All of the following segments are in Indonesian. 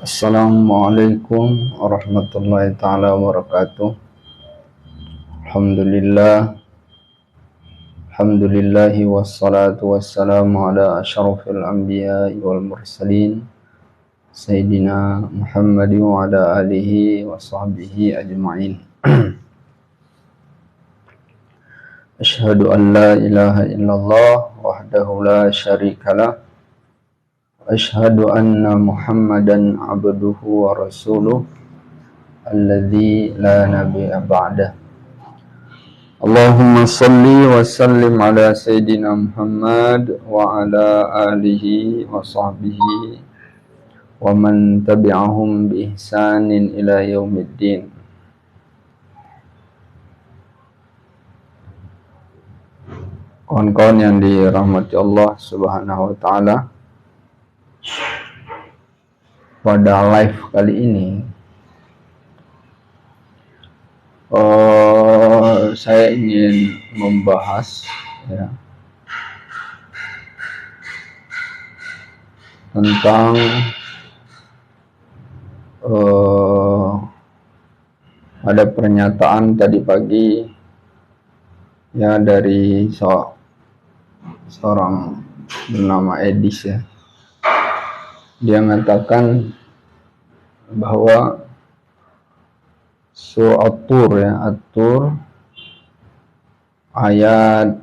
Assalamualaikum warahmatullahi taala wabarakatuh. Alhamdulillah, alhamdulillahi wassalatu wassalamu ala asyrafil anbiya'i wal mursalin Sayyidina Muhammad wa ala alihi wa sahbihi ajma'in. Asyhadu an la ilaha illallah wahdahu la syarikalah. Asyhadu anna Muhammadan abduhu wa rasuluh alladzi la nabiyya ba'dah. Allahumma salli wa sallim ala Sayyidina Muhammad wa ala alihi wa sahbihi wa man tabi'ahum bi ihsanin ila yaumiddin. Kawan-kawan yang dirahmati Allah Subhanahu wa taala, pada live kali ini saya ingin membahas tentang ada pernyataan tadi pagi dari seorang bernama Edis ya. Dia mengatakan bahwa surah At-Tur At-Tur ayat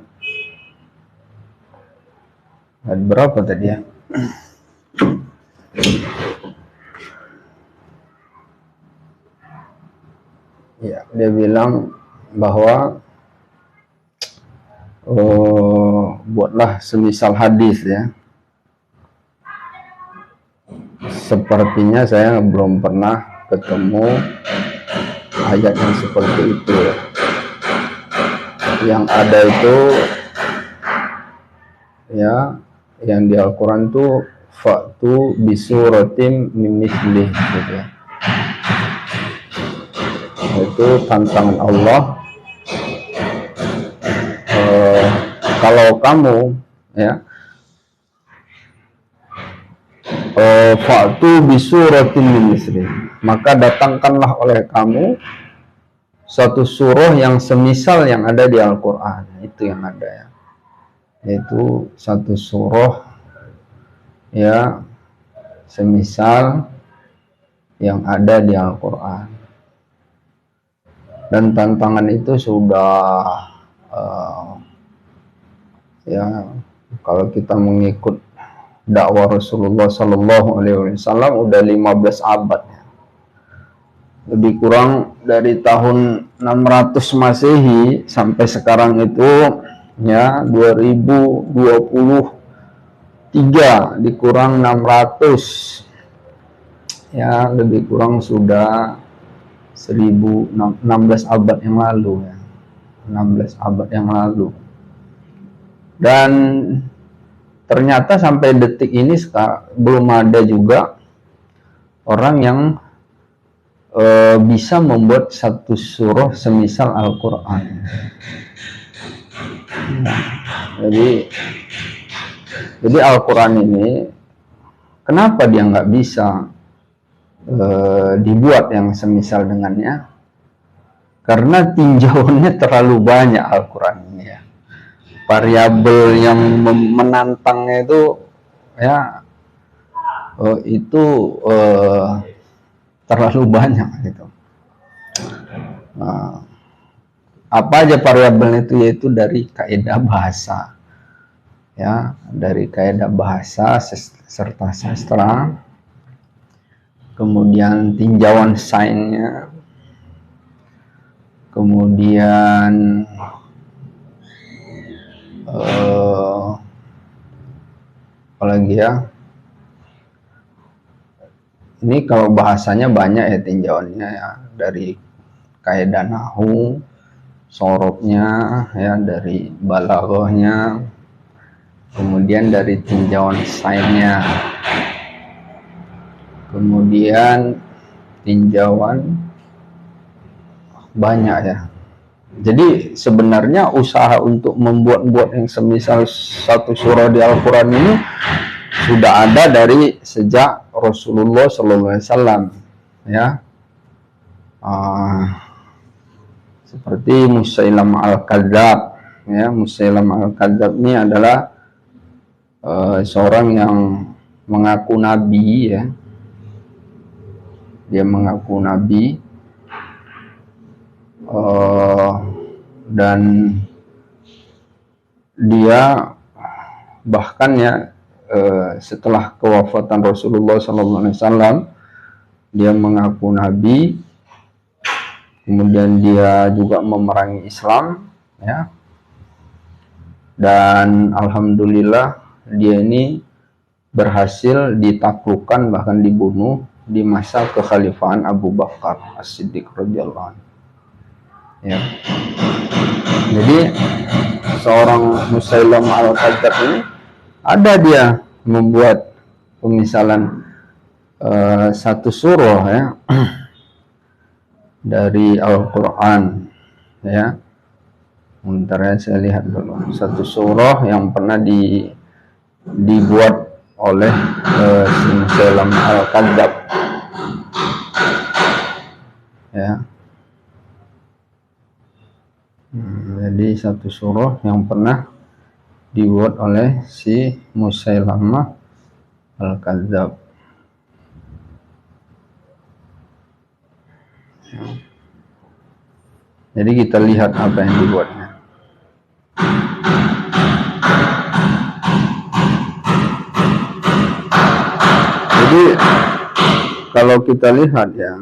berapa tadi ya? Ya, dia bilang bahwa buatlah semisal hadis ya. Sepertinya saya belum pernah ketemu ayat yang seperti itu ya. Yang ada itu ya, yang di Al-Quran tuh fa'tu bisuratim mimithlihi gitu ya. Itu tantangan Allah. Kalau kamu ya fa'tu bisuratin min misli, maka datangkanlah oleh kamu satu surah yang semisal yang ada di Al-Quran. Itu yang ada ya, yaitu satu surah ya semisal yang ada di Al-Quran. Dan tantangan itu sudah ya, kalau kita mengikut dakwah Rasulullah Sallallahu Alaihi Wasallam udah 15 abad ya. Lebih kurang dari tahun 600 Masehi sampai sekarang itu ya 2023 dikurang 600 ya, lebih kurang sudah 16 abad yang lalu ya. 16 abad yang lalu. Dan ternyata sampai detik ini belum ada juga orang yang bisa membuat satu surah semisal Al-Quran. Jadi Al-Quran ini kenapa dia nggak bisa dibuat yang semisal dengannya? Karena tinjauannya terlalu banyak Al-Quran ini ya. Variabel yang menantangnya itu ya terlalu banyak gitu. Apa aja variabelnya itu, yaitu dari kaidah bahasa ya, dari kaidah bahasa serta sastra, kemudian tinjauan sainsnya, kemudian apalagi ya, ini kalau bahasanya banyak ya tinjauannya ya, dari kaidah nahwu, sorobnya ya, dari balaghahnya, kemudian dari tinjauan sainsnya, kemudian tinjauan banyak ya. Jadi sebenarnya usaha untuk membuat yang semisal satu surah di Al-Quran ini sudah ada dari sejak Rasulullah SAW, ya. Seperti Musailamah al-Kadzab, ya. Musailamah al-Kadzab ini adalah seorang yang mengaku nabi, ya. Dia mengaku nabi, dan dia bahkan, ya, setelah kewafatan Rasulullah SAW, dia mengaku nabi, kemudian dia juga memerangi Islam, ya, dan alhamdulillah dia ini berhasil ditaklukkan, bahkan dibunuh di masa kekhalifahan Abu Bakar As-Siddiq radhiyallahu anhu, ya. Jadi seorang Musailamah al-Kadzab ini ada dia membuat pemisalan satu surah, ya, dari Al-Quran, ya. Bentar ya, saya lihat dulu satu surah yang pernah dibuat oleh Musailamah al-Kadzab, ya. Jadi satu surah yang pernah dibuat oleh si Musailamah al-Kadzab. Jadi kita lihat apa yang dibuatnya. Jadi kalau kita lihat, ya,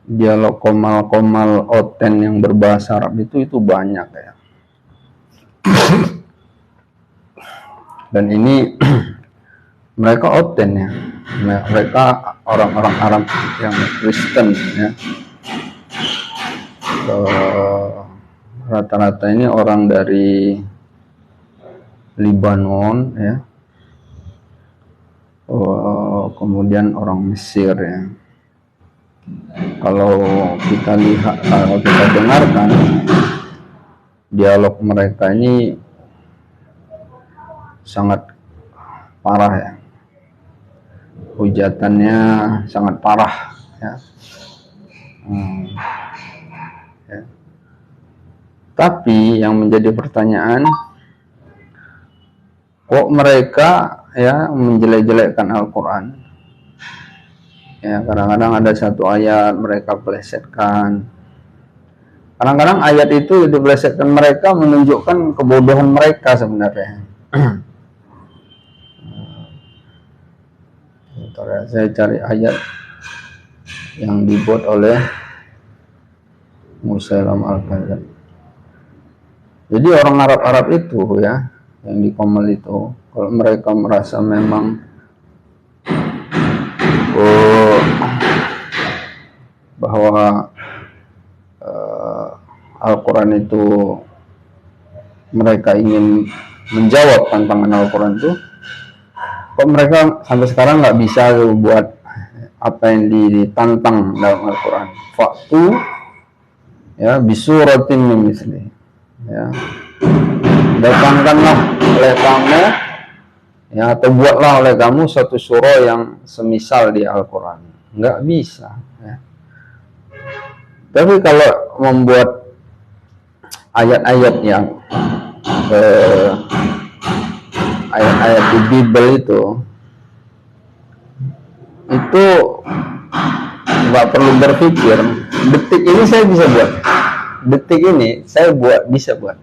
dialog komal-komal oten yang berbahasa Arab itu banyak, ya. Dan ini mereka oten, ya. Mereka orang-orang Arab yang Kristen, ya. Rata-rata ini orang dari Libanon, ya. Kemudian orang Mesir, ya. Kalau kita lihat, kalau kita dengarkan dialog mereka ini sangat parah, ya. Hujatannya sangat parah, ya. Ya. Tapi yang menjadi pertanyaan, kok mereka, ya, menjelek-jelekkan Al-Quran? Ya, kadang-kadang ada satu ayat mereka plesetkan. Kadang-kadang ayat itu diplesetkan mereka menunjukkan kebodohan mereka sebenarnya. Saya cari ayat yang dibuat oleh Musailamah al-Kadzab. Jadi orang Arab-Arab itu, ya, yang di Komal itu, kalau mereka merasa memang bahwa Al-Quran itu, mereka ingin menjawab tantangan Al-Quran itu, kok mereka sampai sekarang nggak bisa buat apa yang ditantang dalam Al-Quran. Faktu, ya, bisuratin min misli, ya, datangkanlah oleh kamu, ya, atau buatlah oleh kamu satu surah yang semisal di Al-Quran. Nggak bisa, ya. Tapi kalau membuat ayat-ayat yang ayat-ayat di Bible itu nggak perlu berpikir. Detik ini saya bisa buat. Detik ini saya bisa buat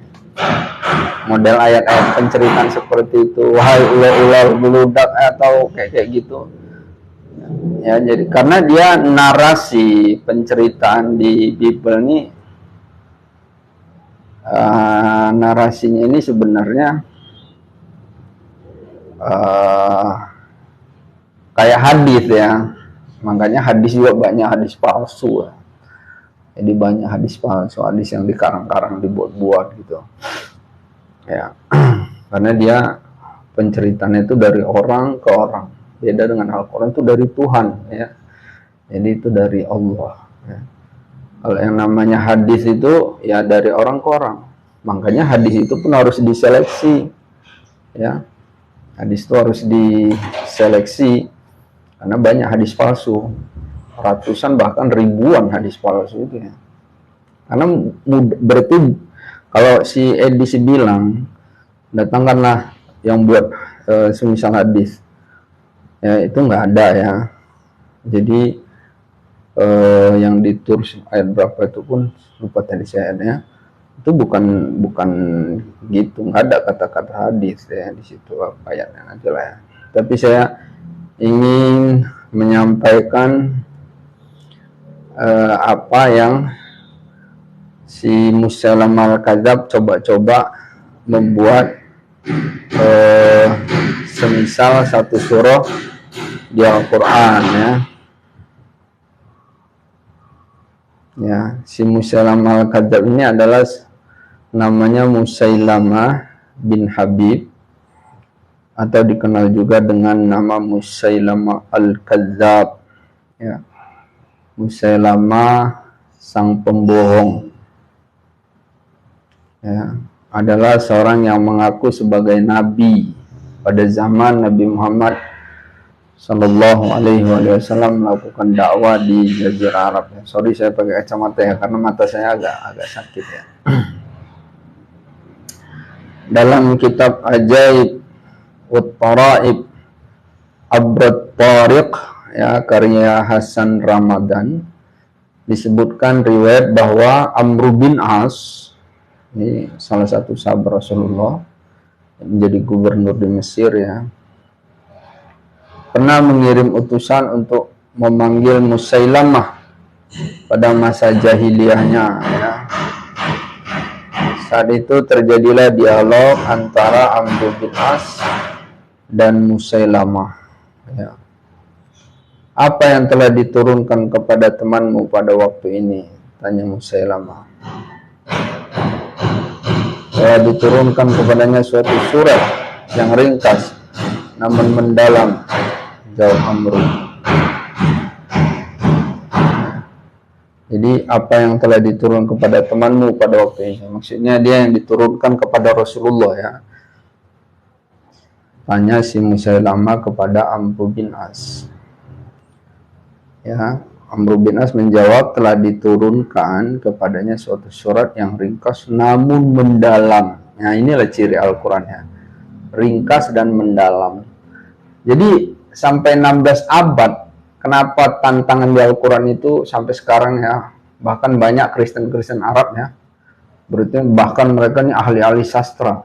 model ayat-ayat penceritaan seperti itu, wahai ular-ular beludak atau kayak gitu, ya. Jadi karena dia narasi penceritaan di Bible ini, narasinya ini sebenarnya kayak hadis, ya. Makanya hadis juga banyak hadis palsu, ya. Jadi banyak hadis palsu, hadis yang dikarang-karang, dibuat-buat gitu, ya. Karena dia penceritaannya itu dari orang ke orang. Beda dengan Al-Quran itu dari Tuhan, ya. Jadi itu dari Allah, ya. Kalau yang namanya hadis itu, ya, dari orang ke orang. Makanya hadis itu pun harus diseleksi, ya. Hadis itu harus diseleksi karena banyak hadis palsu, ratusan bahkan ribuan hadis palsu itu ya. Karena berarti kalau si Edisi bilang datangkanlah yang buat semisal hadis, ya itu nggak ada ya. Jadi yang ditulis ayat berapa itu pun lupa tadi saya ayatnya, itu bukan gitu, nggak ada kata-kata hadis ya di situ ayatnya nanti lah ya. Tapi saya ingin menyampaikan apa yang si Musailamah al-Kadzab coba-coba membuat semisal satu surah di Al-Quran ya. Ya, si Musailamah al-Kadzab ini adalah namanya Musailamah bin Habib, atau dikenal juga dengan nama Musailamah al-Kadzab ya. Musailamah sang pembohong ya, adalah seorang yang mengaku sebagai nabi pada zaman Nabi Muhammad Sallallahu Alaihi Wasallam melakukan dakwah di Jazirah Arab ya. Sorry saya pakai kacamata ya karena mata saya agak sakit ya. Dalam kitab Ajaib Wat Taraib Abrat Tariq ya, karya Hasan Ramadan, disebutkan riwayat bahwa Amr bin As, ini salah satu sahabat Rasulullah yang menjadi gubernur di Mesir ya, pernah mengirim utusan untuk memanggil Musailamah pada masa jahiliyahnya ya. Saat itu terjadilah dialog antara Amr bin As dan Musailamah ya. Apa yang telah diturunkan kepada temanmu pada waktu ini? Tanya Musailamah. Telah diturunkan kepadanya suatu surat yang ringkas namun mendalam, jawab Amr. Jadi apa yang telah diturunkan kepada temanmu pada waktu ini? Maksudnya dia yang diturunkan kepada Rasulullah ya. Tanya si Musailamah kepada Amr bin As. Ya, Amr bin As menjawab telah diturunkan kepadanya suatu surat yang ringkas namun mendalam. Nah, inilah ciri Al-Quran ya. Ringkas dan mendalam. Jadi sampai 16 abad, kenapa tantangan di Al-Quran itu sampai sekarang ya, bahkan banyak Kristen-Kristen Arab ya, berarti bahkan mereka ini ahli-ahli sastra,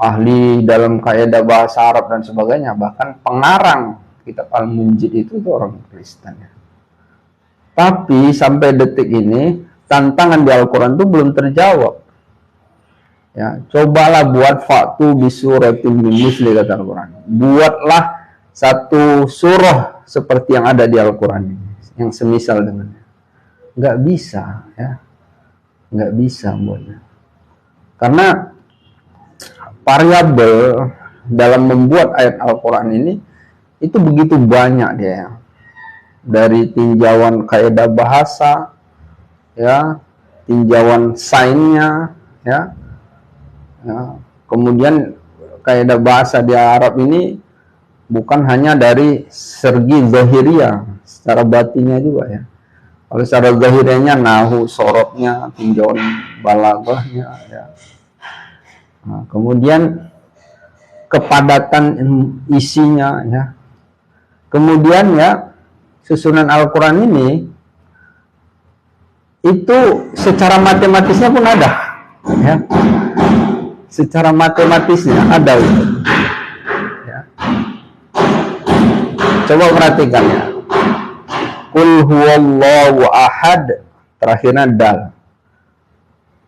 ahli dalam kaidah bahasa Arab dan sebagainya, bahkan pengarang kitab Al-Munjid itu orang Kristen ya. Tapi sampai detik ini tantangan di Al-Quran itu belum terjawab ya. Cobalah buat faktu bisuratin min misli, kata Al-Quran, buatlah satu surah seperti yang ada di Al-Quran ini, yang semisal dengannya. Nggak bisa ya, nggak bisa buatnya, karena variabel dalam membuat ayat Al-Quran ini itu begitu banyak dia ya. Dari tinjauan kaidah bahasa ya, tinjauan sainnya ya, kemudian kaidah bahasa di Arab ini bukan hanya dari segi zahiriyah, secara batinnya juga ya. Kalau secara zahiriyahnya nahu, sorotnya, tinjauan balaghahnya ya. Nah, kemudian kepadatan isinya ya. Kemudian ya, susunan Al-Quran ini itu secara matematisnya pun ada ya. Secara matematisnya ada gitu. Ya. Coba perhatikan ya. Qul huwallahu ahad, terakhirnya dal.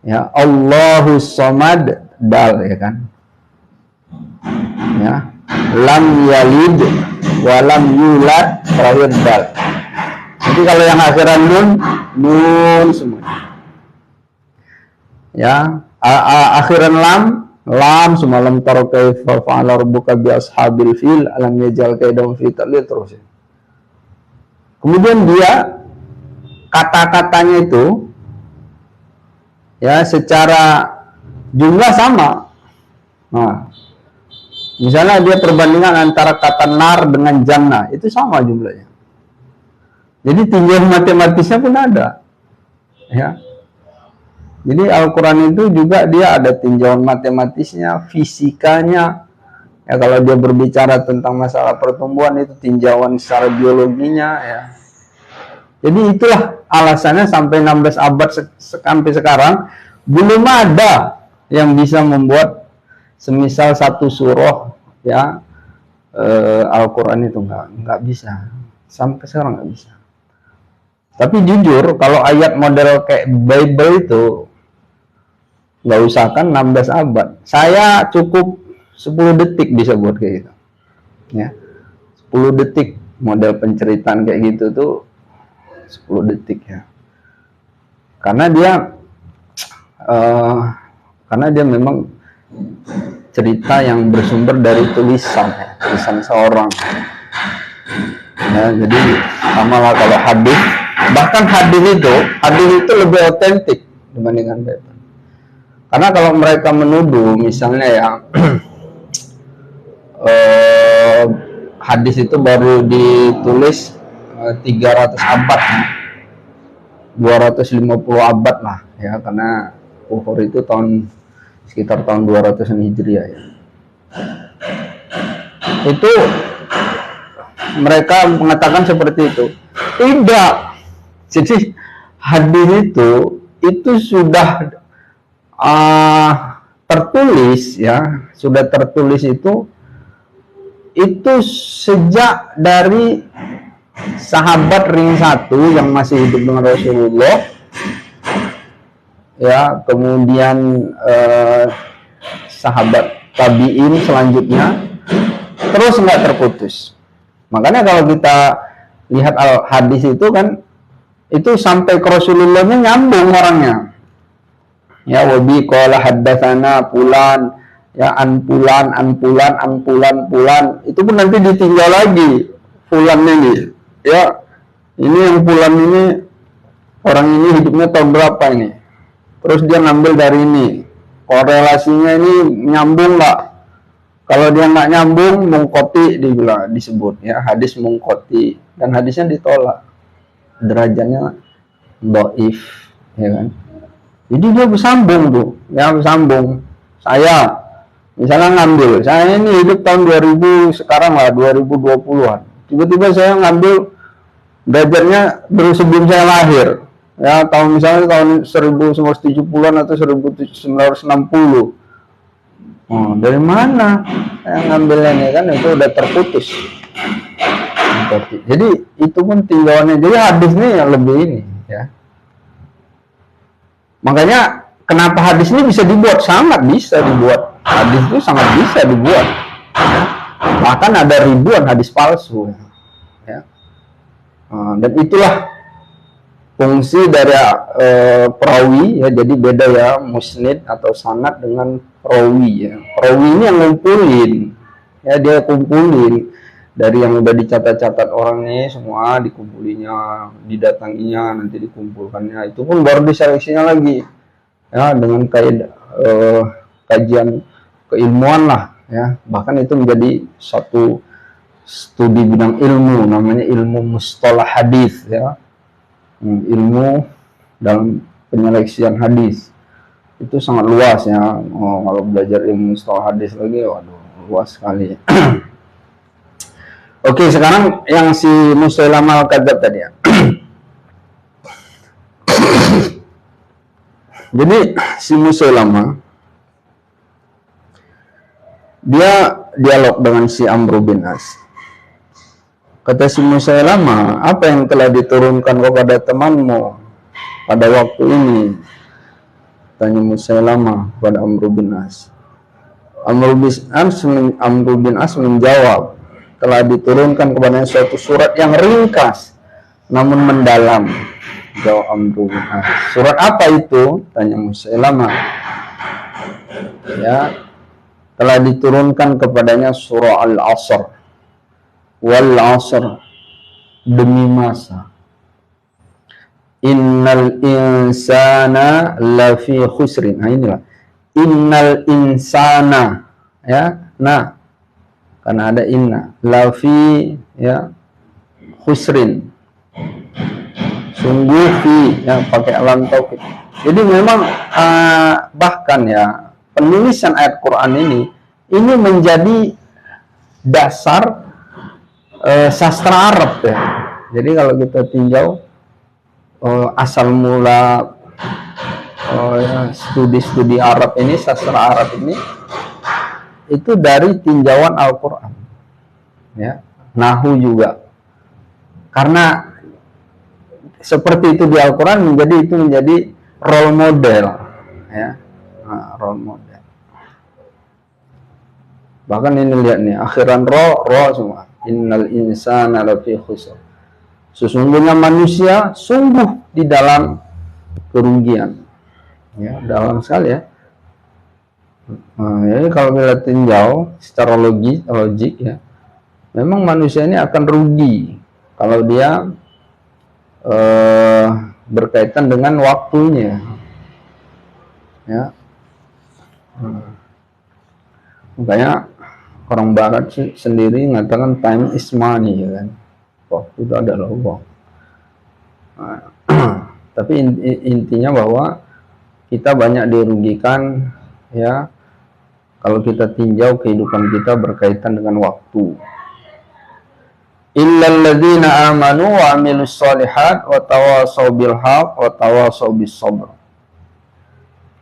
Ya, Allahus samad, dal ya kan. Ya. Lam yalid wa lam yulad, terakhir dal. Jadi kalau yang akhiran nun semua. Ya, akhiran lam semua, lam tara kaifa fa'ala rabbuka bi ashabil fil alam yaj'al kaidahum fi tadlil, terus ya. Kemudian dia kata-katanya itu ya secara jumlah sama. Nah, Misalnya dia perbandingan antara kata nar dengan jannah, itu sama jumlahnya. Jadi tinjauan matematisnya pun ada. Ya. Jadi Al-Quran itu juga dia ada tinjauan matematisnya, fisikanya. Ya, kalau dia berbicara tentang masalah pertumbuhan itu tinjauan secara biologinya. Ya. Jadi itulah alasannya sampai 16 abad sampai sekarang belum ada yang bisa membuat semisal satu surah ya Al-Quran itu nggak bisa sampai sekarang nggak bisa. Tapi jujur kalau ayat model kayak Bible itu nggak usah kan 16 abad, saya cukup 10 detik bisa buat kayak gitu ya. 10 detik model penceritaan kayak gitu tuh 10 detik ya, karena dia memang cerita yang bersumber dari tulisan seorang ya. Jadi sama lah kalau hadis, bahkan hadis itu lebih otentik dibandingkan Bible. Karena kalau mereka menuduh misalnya ya hadis itu baru ditulis 300 abad 250 abad lah ya, karena Uhur itu sekitar tahun 200-an Hijriah ya. Itu mereka mengatakan seperti itu. Tidak. Jadi hadis itu sudah tertulis ya, sudah tertulis itu sejak dari sahabat ring 1 yang masih hidup dengan Rasulullah ya, kemudian sahabat tabi'in selanjutnya, terus nggak terputus. Makanya kalau kita lihat hadis itu kan, itu sampai ke Rasulullahnya nyambung orangnya ya. Wabi qala haddatsana fulan ya, an fulan, itu pun nanti ditinggal lagi fulan ini ya, ini yang fulan ini orang ini hidupnya tahun berapa ini, terus dia ngambil dari ini, korelasinya ini nyambung nggak? Kalau dia nggak nyambung, mungkoti disebut ya, hadis mungkoti, dan hadisnya ditolak, derajatnya dhaif ya kan. Jadi dia bersambung tuh ya, bersambung. Saya misalnya ngambil, saya ini hidup tahun 2000 sekarang lah, 2020-an, tiba-tiba saya ngambil derajatnya baru sebelum saya lahir ya, misalnya tahun 1970-an atau 1960. Dari mana saya ngambilnya nih kan, itu udah terputus. Jadi itu pun tinjauannya. Jadi hadis ini yang lebih ini ya. Makanya kenapa hadis ini bisa dibuat? Sangat bisa dibuat. Hadis itu sangat bisa dibuat. Ya. Bahkan ada ribuan hadis palsu ya. Dan itulah fungsi dari perawi ya. Jadi beda ya musnid atau sanad dengan perawi ya. Perawi ini yang ngumpulin ya, dia kumpulin dari yang udah dicatat-catat orangnya semua, dikumpulinya, didatanginya, nanti dikumpulkannya, itu pun baru diseleksinya lagi ya, dengan kajian keilmuan lah ya. Bahkan itu menjadi satu studi bidang ilmu, namanya ilmu mustalah hadis ya, ilmu dalam penyeleksian hadis. Itu sangat luas ya. Kalau belajar ilmu mustalah hadis lagi, waduh, luas sekali. Oke, sekarang yang si Musailamah al-Kadzdzab tadi ya. Jadi si Musailamah dia dialog dengan si Amr bin As. Kata si Musailamah, apa yang telah diturunkan kepada temanmu pada waktu ini? Tanya Musailamah kepada Amr bin As. Amr bin As menjawab, telah diturunkan kepadanya suatu surat yang ringkas namun mendalam. Jawab Amr bin As. Surat apa itu? Tanya Musailamah. Ya, telah diturunkan kepadanya surah Al-Asr. Wal Asr, demi masa. Innal insana lafi khusrin. Nah inilah. Innal insana ya. Nah, karena ada inna, lafi ya khusrin, sungguh fi yang pakai alam taukid. Jadi memang bahkan ya penulisan ayat Quran ini menjadi dasar sastra Arab ya. Jadi kalau kita tinjau asal mula studi-studi Arab ini, sastra Arab ini itu dari tinjauan Al-Quran ya, nahu juga, karena seperti itu di Al-Quran menjadi role model ya, role model. Bahkan ini lihat nih, akhiran ro semua, innal insana lafi khusr, sesungguhnya manusia sungguh di dalam kerugian ya, dalam sekali ya. Jadi kalau kita tinjau secara logik ya, memang manusia ini akan rugi kalau dia berkaitan dengan waktunya ya. Makanya orang barat sendiri mengatakan time is money ya kan, waktu itu adalah uang. Tapi intinya bahwa kita banyak dirugikan ya kalau kita tinjau kehidupan kita berkaitan dengan waktu. Illal ladzina amanu wa amilus solihat wa tawasaw bil haq wa tawasaw bis sabr.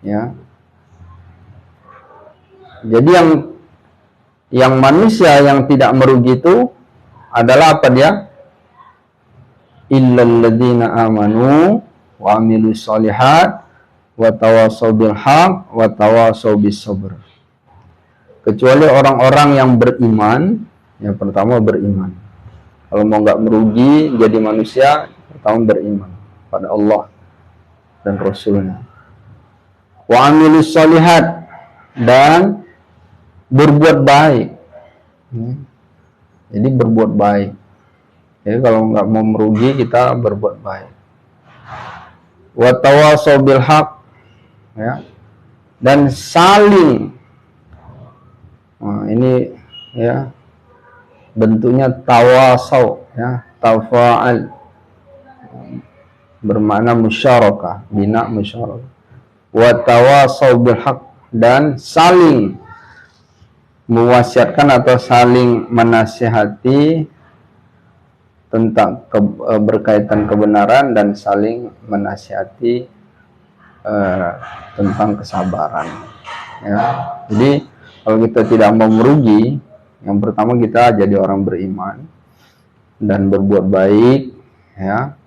Ya. Jadi yang manusia yang tidak merugi itu adalah apa dia? Illal ladzina amanu wa amilus solihat wa tawasaw bil haq wa tawasaw bis sabr. Kecuali orang-orang yang beriman, yang pertama beriman. Kalau mau nggak merugi jadi manusia, pertama beriman pada Allah dan Rasulnya. Wa amilus solihat, dan berbuat baik. Jadi berbuat baik. Jadi kalau nggak mau merugi kita berbuat baik. Wa tawasaw bil haq, ya, dan saling. Nah, ini ya bentuknya tawasaw ya, tafa'al, bermakna musyarakah, bina musyarakah. Wa tawasaw bil haq, dan saling mewasiatkan atau saling menasihati tentang berkaitan kebenaran, dan saling menasihati tentang kesabaran ya. Jadi kalau kita tidak mau merugi, yang pertama kita jadi orang beriman dan berbuat baik ya,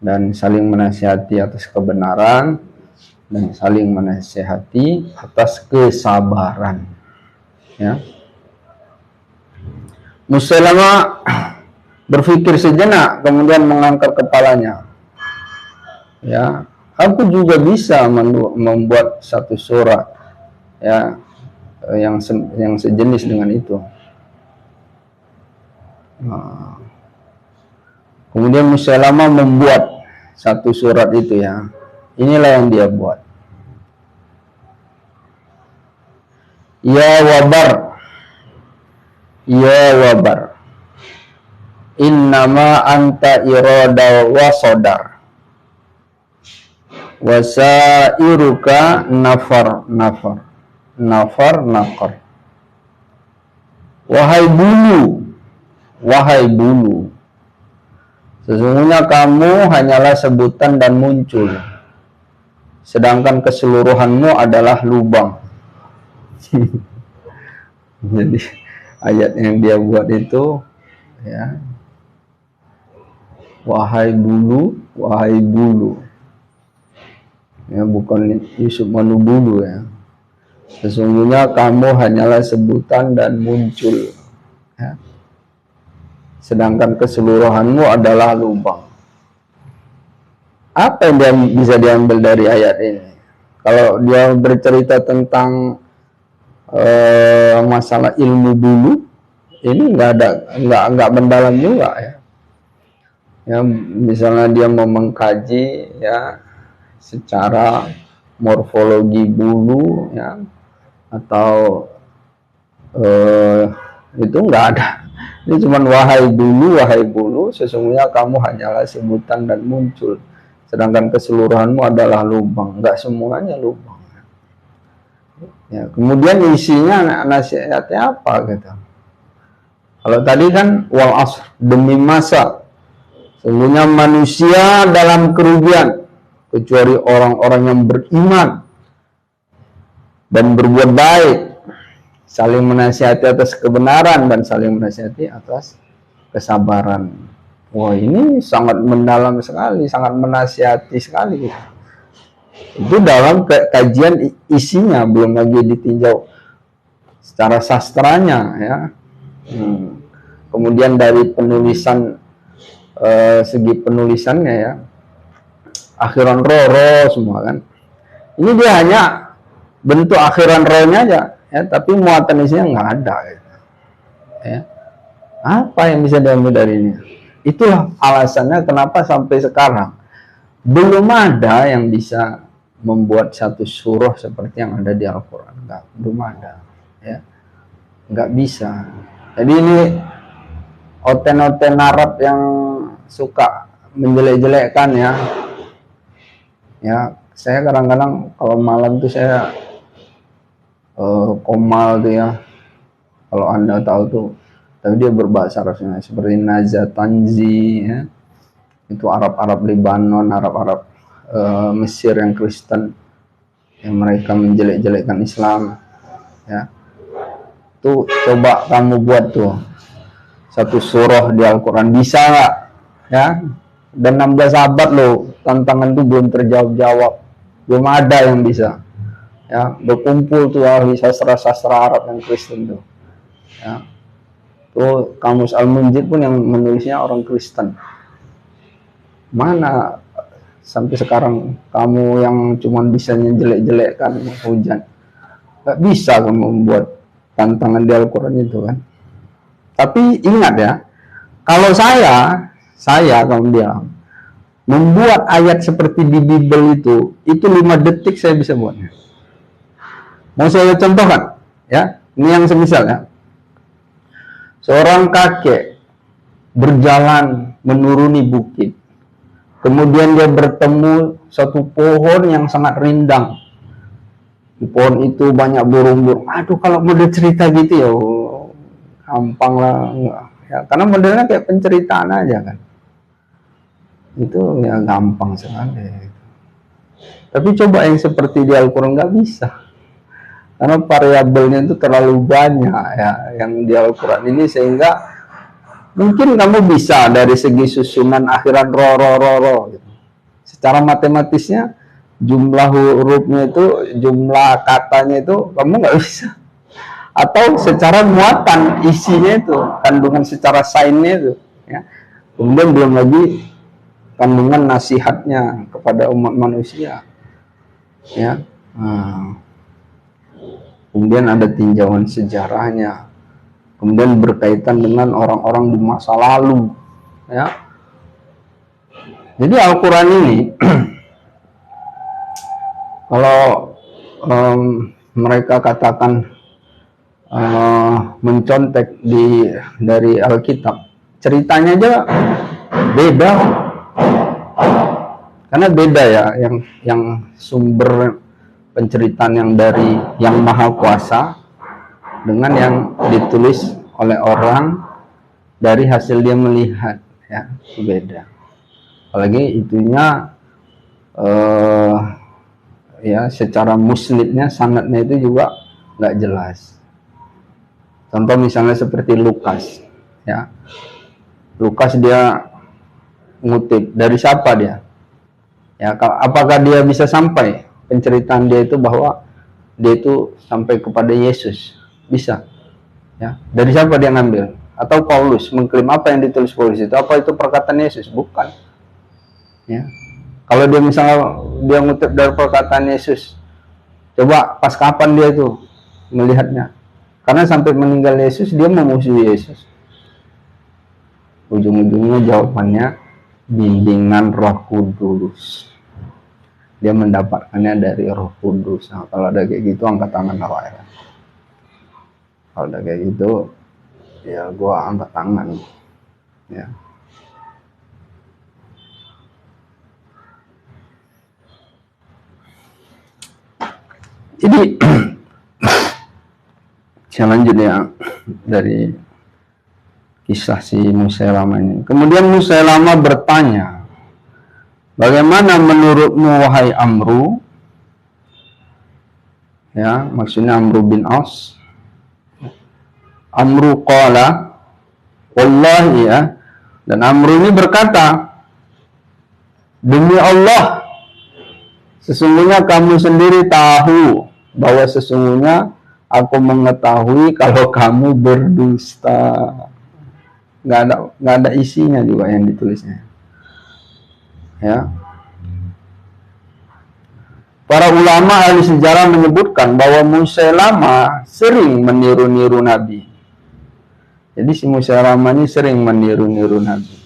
dan saling menasihati atas kebenaran, dan saling menasihati atas kesabaran ya. Musailamah berpikir sejenak, kemudian mengangkat kepalanya ya, aku juga bisa membuat satu surat ya yang sejenis dengan itu. Nah, kemudian Musailamah membuat satu surat itu ya. Inilah yang dia buat. Ya wabar, ya wabar, innama anta irada wa sodar, wasairuka nafar naqar. Wahai bulu, sesungguhnya kamu hanyalah sebutan dan muncul, sedangkan keseluruhanmu adalah lubang. Jadi ayat yang dia buat itu ya, wahai bulu ya, bukan Yusuf Manubulu ya. Sesungguhnya kamu hanyalah sebutan dan muncul ya, sedangkan keseluruhanmu adalah lubang. Apa yang bisa diambil dari ayat ini? Kalau dia bercerita tentang masalah ilmu bulu, ini nggak mendalam juga ya. Ya, misalnya dia mau mengkaji ya secara morfologi bulu ya, atau Itu nggak ada. Ini cuma wahai bulu, sesungguhnya kamu hanyalah sebutan dan muncul. Sedangkan keseluruhanmu adalah lubang. Nggak semuanya lubang. Ya, kemudian isinya nasihatnya apa gitu. Kalau tadi kan wal asr, demi masa, sesungguhnya manusia dalam kerugian kecuali orang-orang yang beriman dan berbuat baik, saling menasihati atas kebenaran dan saling menasihati atas kesabaran. Wah, ini sangat mendalam sekali, sangat menasihati sekali. Itu dalam kajian isinya, belum lagi ditinjau secara sastranya ya. Kemudian dari penulisan, segi penulisannya ya, akhiran ro semua kan. Ini dia hanya bentuk akhiran ro-nya aja ya, tapi muatan isinya nggak ada gitu. Ya. Apa yang bisa diambil dari ini? Itulah alasannya kenapa sampai sekarang belum ada yang bisa membuat satu surah seperti yang ada di Al-Quran. Belum ada ya, nggak bisa. Jadi ini oten-oten Arab yang suka menjelek-jelekkan ya. Ya, saya kadang-kadang kalau malam tuh saya komal tuh ya. Kalau Anda tahu tuh, tapi dia berbahasa Arabnya seperti Najat Tanzi ya. Itu Arab-Arab Lebanon, Arab-Arab Mesir yang Kristen, yang mereka menjelek-jelekkan Islam ya. Tuh coba kamu buat tuh satu surah di Al-Quran, bisa nggak ya? Dan 16 abad loh, tantangan itu belum terjawab, belum ada yang bisa ya. Berkumpul tuh ahli sastra Arab dan Kristen tuh ya. Tuh Kamus Al-Munjid pun yang menulisnya orang Kristen. Mana sampai sekarang kamu yang cuma bisa jelek-jelekkan hujan, nggak bisa kamu membuat tantangan di Al-Quran itu kan. Tapi ingat ya, kalau saya kamu bilang membuat ayat seperti di Bible itu 5 detik saya bisa buatnya. Mau saya contohkan ya, ini yang semisal ya, seorang kakek berjalan menuruni bukit, kemudian dia bertemu satu pohon yang sangat rindang. Di pohon itu banyak burung-burung. Aduh, kalau model cerita gitu ya gampang lah ya, karena modelnya kayak penceritaan aja kan. Itu ya gampang sekali. Tapi coba yang seperti di Al-Quran nggak bisa, karena variabelnya itu terlalu banyak ya yang di Al-Quran ini, sehingga mungkin kamu bisa dari segi susunan akhiran ro gitu. Secara matematisnya jumlah hurufnya itu, jumlah katanya itu kamu nggak bisa. Atau secara muatan isinya itu, kandungan secara sainnya itu ya. Kemudian belum lagi kandungan nasihatnya kepada umat manusia ya. Kemudian ada tinjauan sejarahnya, kemudian berkaitan dengan orang-orang di masa lalu ya. Jadi Al-Quran ini kalau mereka katakan mencontek dari Alkitab, ceritanya aja beda, karena beda ya, yang sumber penceritaan yang dari Yang Maha Kuasa dengan yang ditulis oleh orang dari hasil dia melihat ya, itu beda. Apalagi itunya ya secara musnidnya, sanadnya itu juga nggak jelas. Contoh misalnya seperti Lukas ya. Lukas dia ngutip dari siapa dia ya, apakah dia bisa sampai penceritaan dia itu bahwa dia itu sampai kepada Yesus? Bisa ya. Dari siapa dia ngambil? Atau Paulus mengklaim apa yang ditulis Paulus itu, apa itu perkataan Yesus? Bukan ya. Kalau dia misalnya dia ngutip dari perkataan Yesus, coba pas kapan dia itu melihatnya? Karena sampai meninggal Yesus dia memusuhi Yesus. Ujung-ujungnya jawabannya bimbingan Roh Kudus. Dia mendapatkannya dari Roh Kudus. Nah, kalau ada kayak gitu angkat tangan awal ya. Kalau ada kayak gitu ya gua angkat tangan ya. Jadi selanjutnya dari kisah si Musailamah ini. Kemudian Musailamah bertanya, bagaimana menurutmu wahai Amru? Ya, maksudnya Amru bin As. Amru qala, wallahi ya. Dan Amru ini berkata, demi Allah, sesungguhnya kamu sendiri tahu bahwa sesungguhnya aku mengetahui kalau kamu berdusta. Nggak ada isinya juga yang ditulisnya. Ya. Para ulama ahli sejarah menyebutkan bahwa Musailamah sering meniru-niru Nabi. Jadi si Musailamah ini sering meniru-niru Nabi.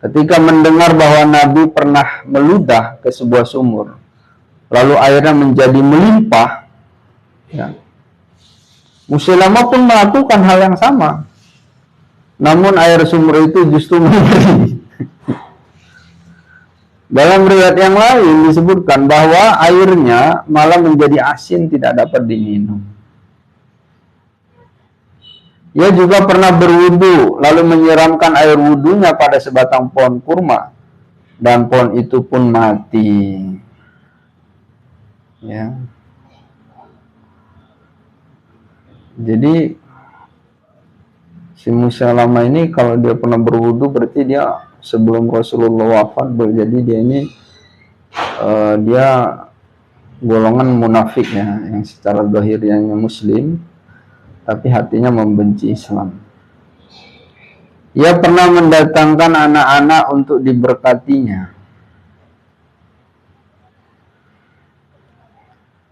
Ketika mendengar bahwa Nabi pernah meludah ke sebuah sumur, lalu airnya menjadi melimpah, ya, Musailamah pun melakukan hal yang sama. Namun air sumur itu justru mengering. Dalam riwayat yang lain disebutkan bahwa airnya malah menjadi asin, tidak dapat diminum. Ia juga pernah berwudu lalu menyiramkan air wudunya pada sebatang pohon kurma dan pohon itu pun mati. Ya. Jadi si Musailamah ini kalau dia pernah berwudu berarti dia sebelum Rasulullah wafat, jadi dia ini dia golongan munafik ya, yang secara zahirnya Muslim tapi hatinya membenci Islam. Ia pernah mendatangkan anak-anak untuk diberkatinya.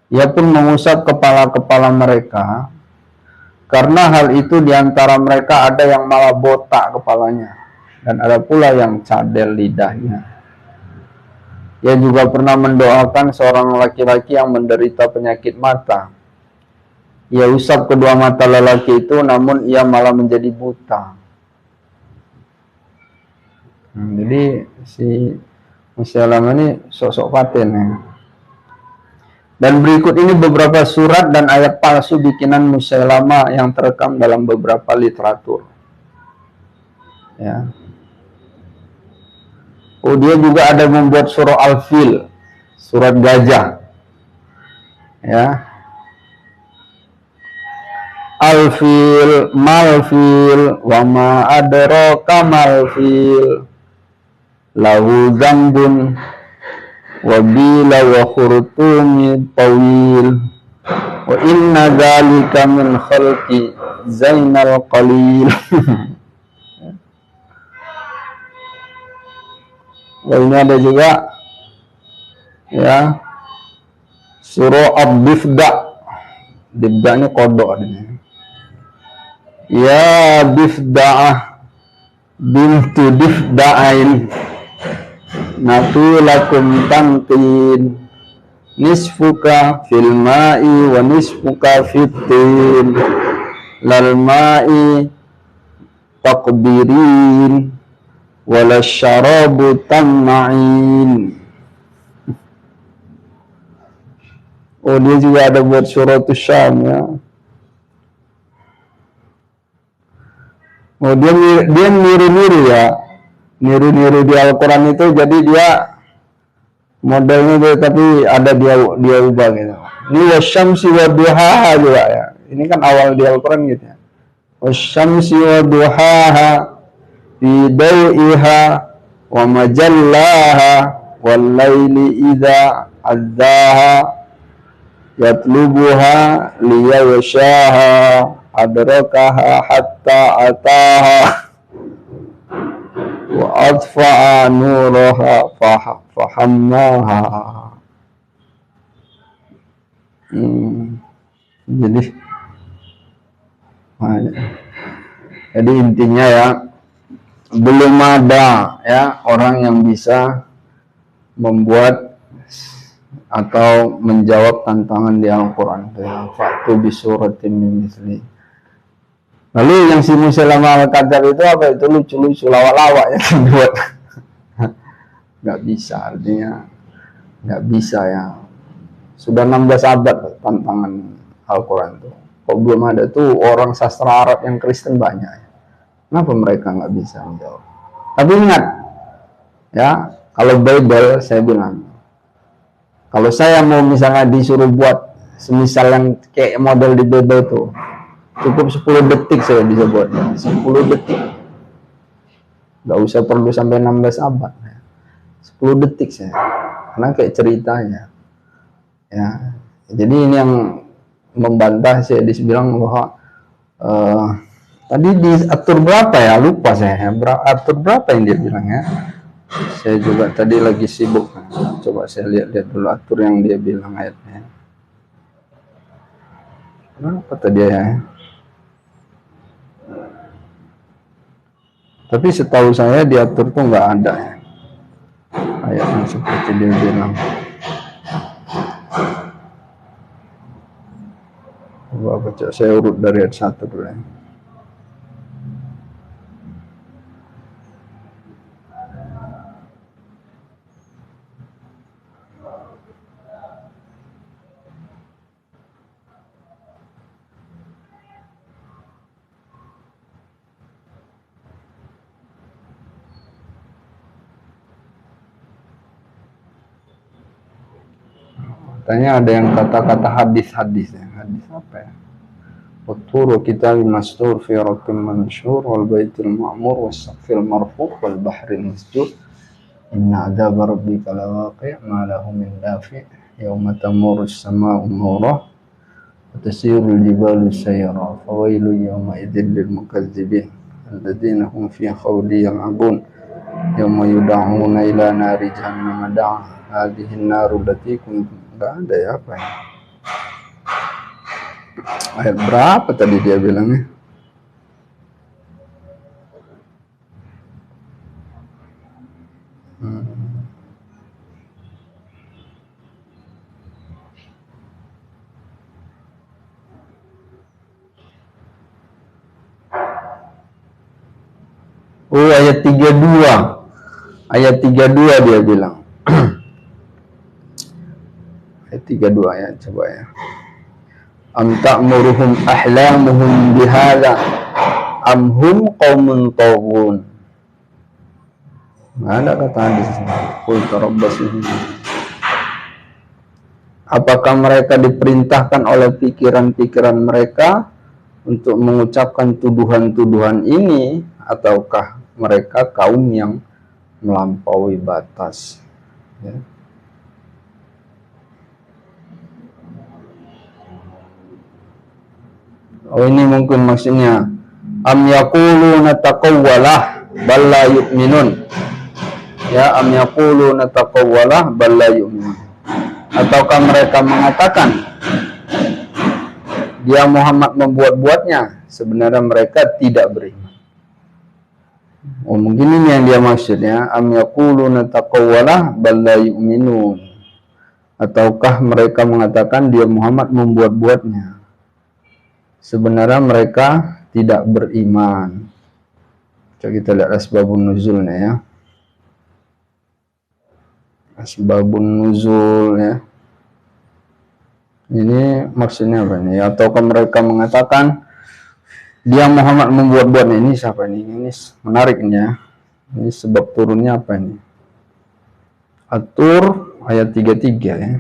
Ia pun mengusap kepala-kepala mereka, karena hal itu diantara mereka ada yang malah botak kepalanya, dan ada pula yang cadel lidahnya. Ia juga pernah mendoakan seorang laki-laki yang menderita penyakit mata. Ia usap kedua mata lelaki itu, namun ia malah menjadi buta. Jadi si Musailamah ini sok-sok paten ya. Dan berikut ini beberapa surat dan ayat palsu bikinan Musailamah yang terekam dalam beberapa literatur. Ya. Oh, dia juga ada membuat surah Al-Fil, surat gajah. Ya. Al-Fil, Mal-Fil, wa ma adraka mal-fil, lahu zambun wa bila wa khurtumi tawil, wa inna dzalika min khalqi zainal qalil. Wah, ini ada juga ya surah Ad-Difda. Difda ini kodok adanya. Ya Difda'ah bintu Difda'ain natulakum tantin nisfuka fil ma'i wa nisfuka fitin lal ma'i taqbirin wala syarabu tamna'in. Oh, dia juga ada buat suratul Syam ya. Oh, dia niru-niru ya, niru-niru di Al-Quran itu, jadi dia modelnya dia, tapi ada dia ubah gitu. Ini wasyamsi wa duhaha juga ya, ini kan awal di Al-Quran gitu ya. Wasyamsi wa duhaha fi daw'iha wa majallaha wal laili idza azzaha yatlubuha liyawshaha adrakaha hatta ataha wa adfa'a nuraha fahammaha. Jadi intinya ya, belum ada ya orang yang bisa membuat atau menjawab tantangan di Al-Quran. Fa'tu bi suratin min mithli. Lalu yang si Musailamah Al-Kadzdzab itu apa? Itu lucu-lucu lawak-lawak yang dibuat. Nggak bisa, artinya nggak bisa ya. Sudah 16 abad tantangan Al-Quran itu. Kok belum ada tuh orang sastra Arab yang Kristen banyak ya? Kenapa mereka nggak bisa menjawab? Tapi ingat, ya, kalau Bible saya bilang, kalau saya mau misalnya disuruh buat semisal yang kayak model di Bible itu, cukup 10 detik saya bisa buatnya. 10 detik. Nggak usah perlu sampai 16 abad. 10 detik saya. Karena kayak ceritanya. Ya. Jadi ini yang membantah saya dibilang bahwa tadi diatur berapa ya? Lupa saya. Atur berapa yang dia bilang ya? Saya juga tadi lagi sibuk. Coba saya lihat-lihat dulu atur yang dia bilang ayatnya. Apa tadi ya? Tapi setahu saya diatur tuh nggak ada ya. Ayat yang seperti dia bilang. Coba baca, saya urut dari ayat 1 dulu ya. Katanya ada yang kata-kata hadis-hadis ya. Hadis apa ya? Watturu kitab mastur fi rakim mansyur wal baitil ma'mur was saqfil marfuq wal bahril masjur inna adzaba rabbika lawaqi' ma lahu min dafi' yauma tamurru as-samaa'u mawrah wa tasirul jibalu sayra fawailu yawma idzil lil mukazzibin alladzina hum fi khawdi yal'abun yauma yud'auna ila nari jahannam da'a hadhihi an-naru allati kuntum. Nggak ada ya apa ya? Ayat berapa tadi dia bilangnya? Oh, ayat 32. Ayat 32 dia bilang. Ayat 32 ya, coba ya. Am ta'muruhum ahlamuhum bihadza am hum qaumun taghun. Ada kata hadis. Qul tarabbasu. Apakah mereka diperintahkan oleh pikiran-pikiran mereka untuk mengucapkan tuduhan-tuduhan ini, ataukah mereka kaum yang melampaui batas? Ya. Oh, ini mungkin maksudnya am yaquluna taqawwalah bal la yu'minun. Ya, am yaquluna taqawwalah bal la yu'minun. Ataukah mereka mengatakan dia Muhammad membuat-buatnya, sebenarnya mereka tidak beriman. Oh, mungkin ini yang dia maksudnya, am yaquluna taqawwalah bal la yu'minun. Ataukah mereka mengatakan dia Muhammad membuat-buatnya, sebenarnya mereka tidak beriman. Coba kita lihat asbabun nuzulnya ya. Asbabun nuzul ya. Ini maksudnya apa nih? Ataukah mereka mengatakan dia Muhammad membuat-buatnya? Ini siapa nih? Ini menarik nih ya. Ini sebab turunnya apa ini? Atur ayat 33 ya.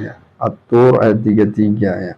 Ya, Atur ayat 33 ya.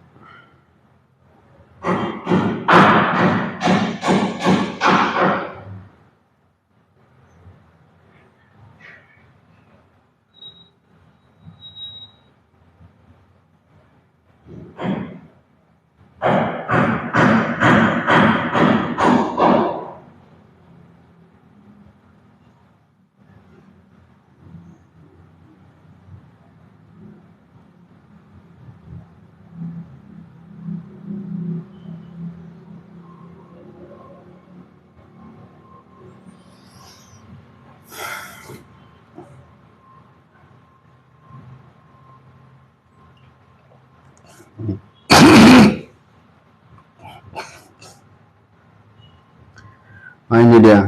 Nah ini dia.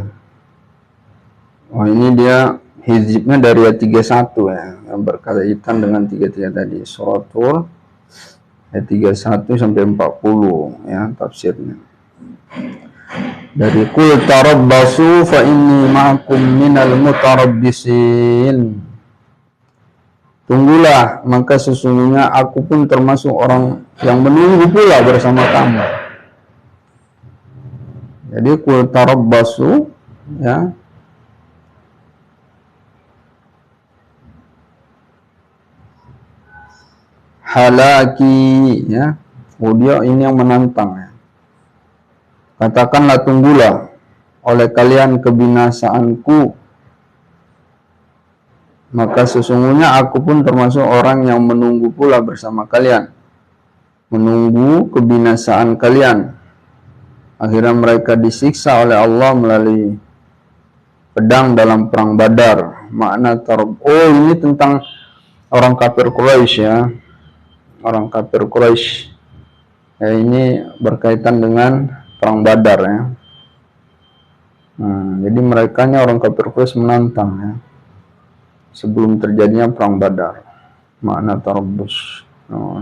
Oh ini dia hizibnya dari ayat 31 ya, yang berkaitan dengan 33 tadi. Suratul ayat 31 sampai 40 ya tafsirnya. Dari kul tarabbasu fa inni ma'akum minal mutarabbisin. Tunggulah, maka sesungguhnya aku pun termasuk orang yang menunggu pula bersama kamu. Jadi kul tarabbasu ya. Halaki ya. Oh dia ini yang menantang ya. Katakanlah tunggulah oleh kalian kebinasaanku. Maka sesungguhnya aku pun termasuk orang yang menunggu pula bersama kalian. Menunggu kebinasaan kalian. Akhirnya mereka disiksa oleh Allah melalui pedang dalam perang Badar. Makna oh ini tentang orang kafir Quraisy ya. Orang kafir Quraisy. Ya, ini berkaitan dengan perang Badar ya. Nah, jadi mereka orang kafir Quraisy menantang ya. Sebelum terjadinya perang Badar. Makna tarabbus. Oh.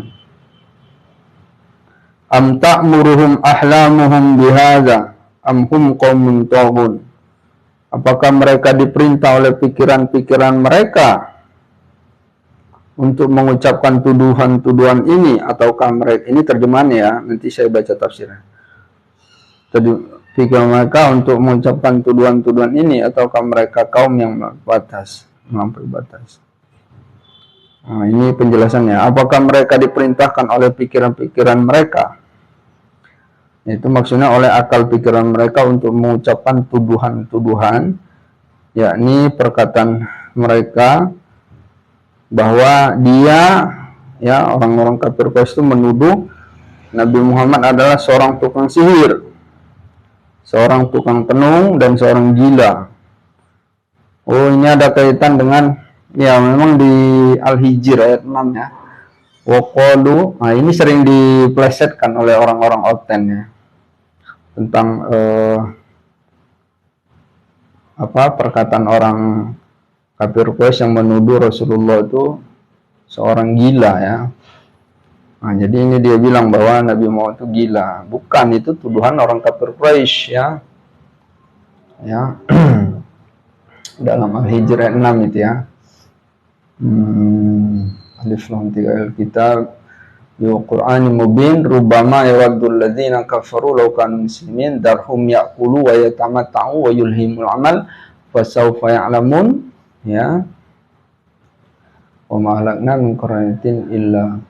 Am ta'muruhum ahlamuhum bihadza am hum qaumun taghun. Apakah mereka diperintah oleh pikiran-pikiran mereka untuk mengucapkan tuduhan-tuduhan ini, ataukah mereka, ini terjemahannya ya, nanti saya baca tafsirnya. Pikiran mereka untuk mengucapkan tuduhan-tuduhan ini, ataukah mereka kaum yang melampaui batas. Nah, ini penjelasannya. Apakah mereka diperintahkan oleh pikiran-pikiran mereka? Itu maksudnya oleh akal pikiran mereka untuk mengucapkan tuduhan-tuduhan, yakni perkataan mereka bahwa dia ya orang-orang kafir Quraisy itu menuduh Nabi Muhammad adalah seorang tukang sihir, seorang tukang tenung dan seorang gila. Oh ini ada kaitan dengan ya memang di Al-Hijr ayat 6 ya. Waqalu, nah ini sering diplesetkan oleh orang-orang Oten ya. Tentang perkataan orang kafir Quraisy yang menuduh Rasulullah itu seorang gila ya. Nah, jadi ini dia bilang bahwa Nabi Muhammad itu gila. Bukan, itu tuduhan orang kafir Quraisy ya. Ya. Dalam Al-Hijr ayat 6 itu ya. Alif lam tiga kitab Qur'an mubin rubbama yawaddul ladzina kafaru law kanu muslimin darhum ya'kulu wa yatamatta'u wa yulhimul amal fasawfa ya'lamun ya. Wa ma halakna min qaryatin illa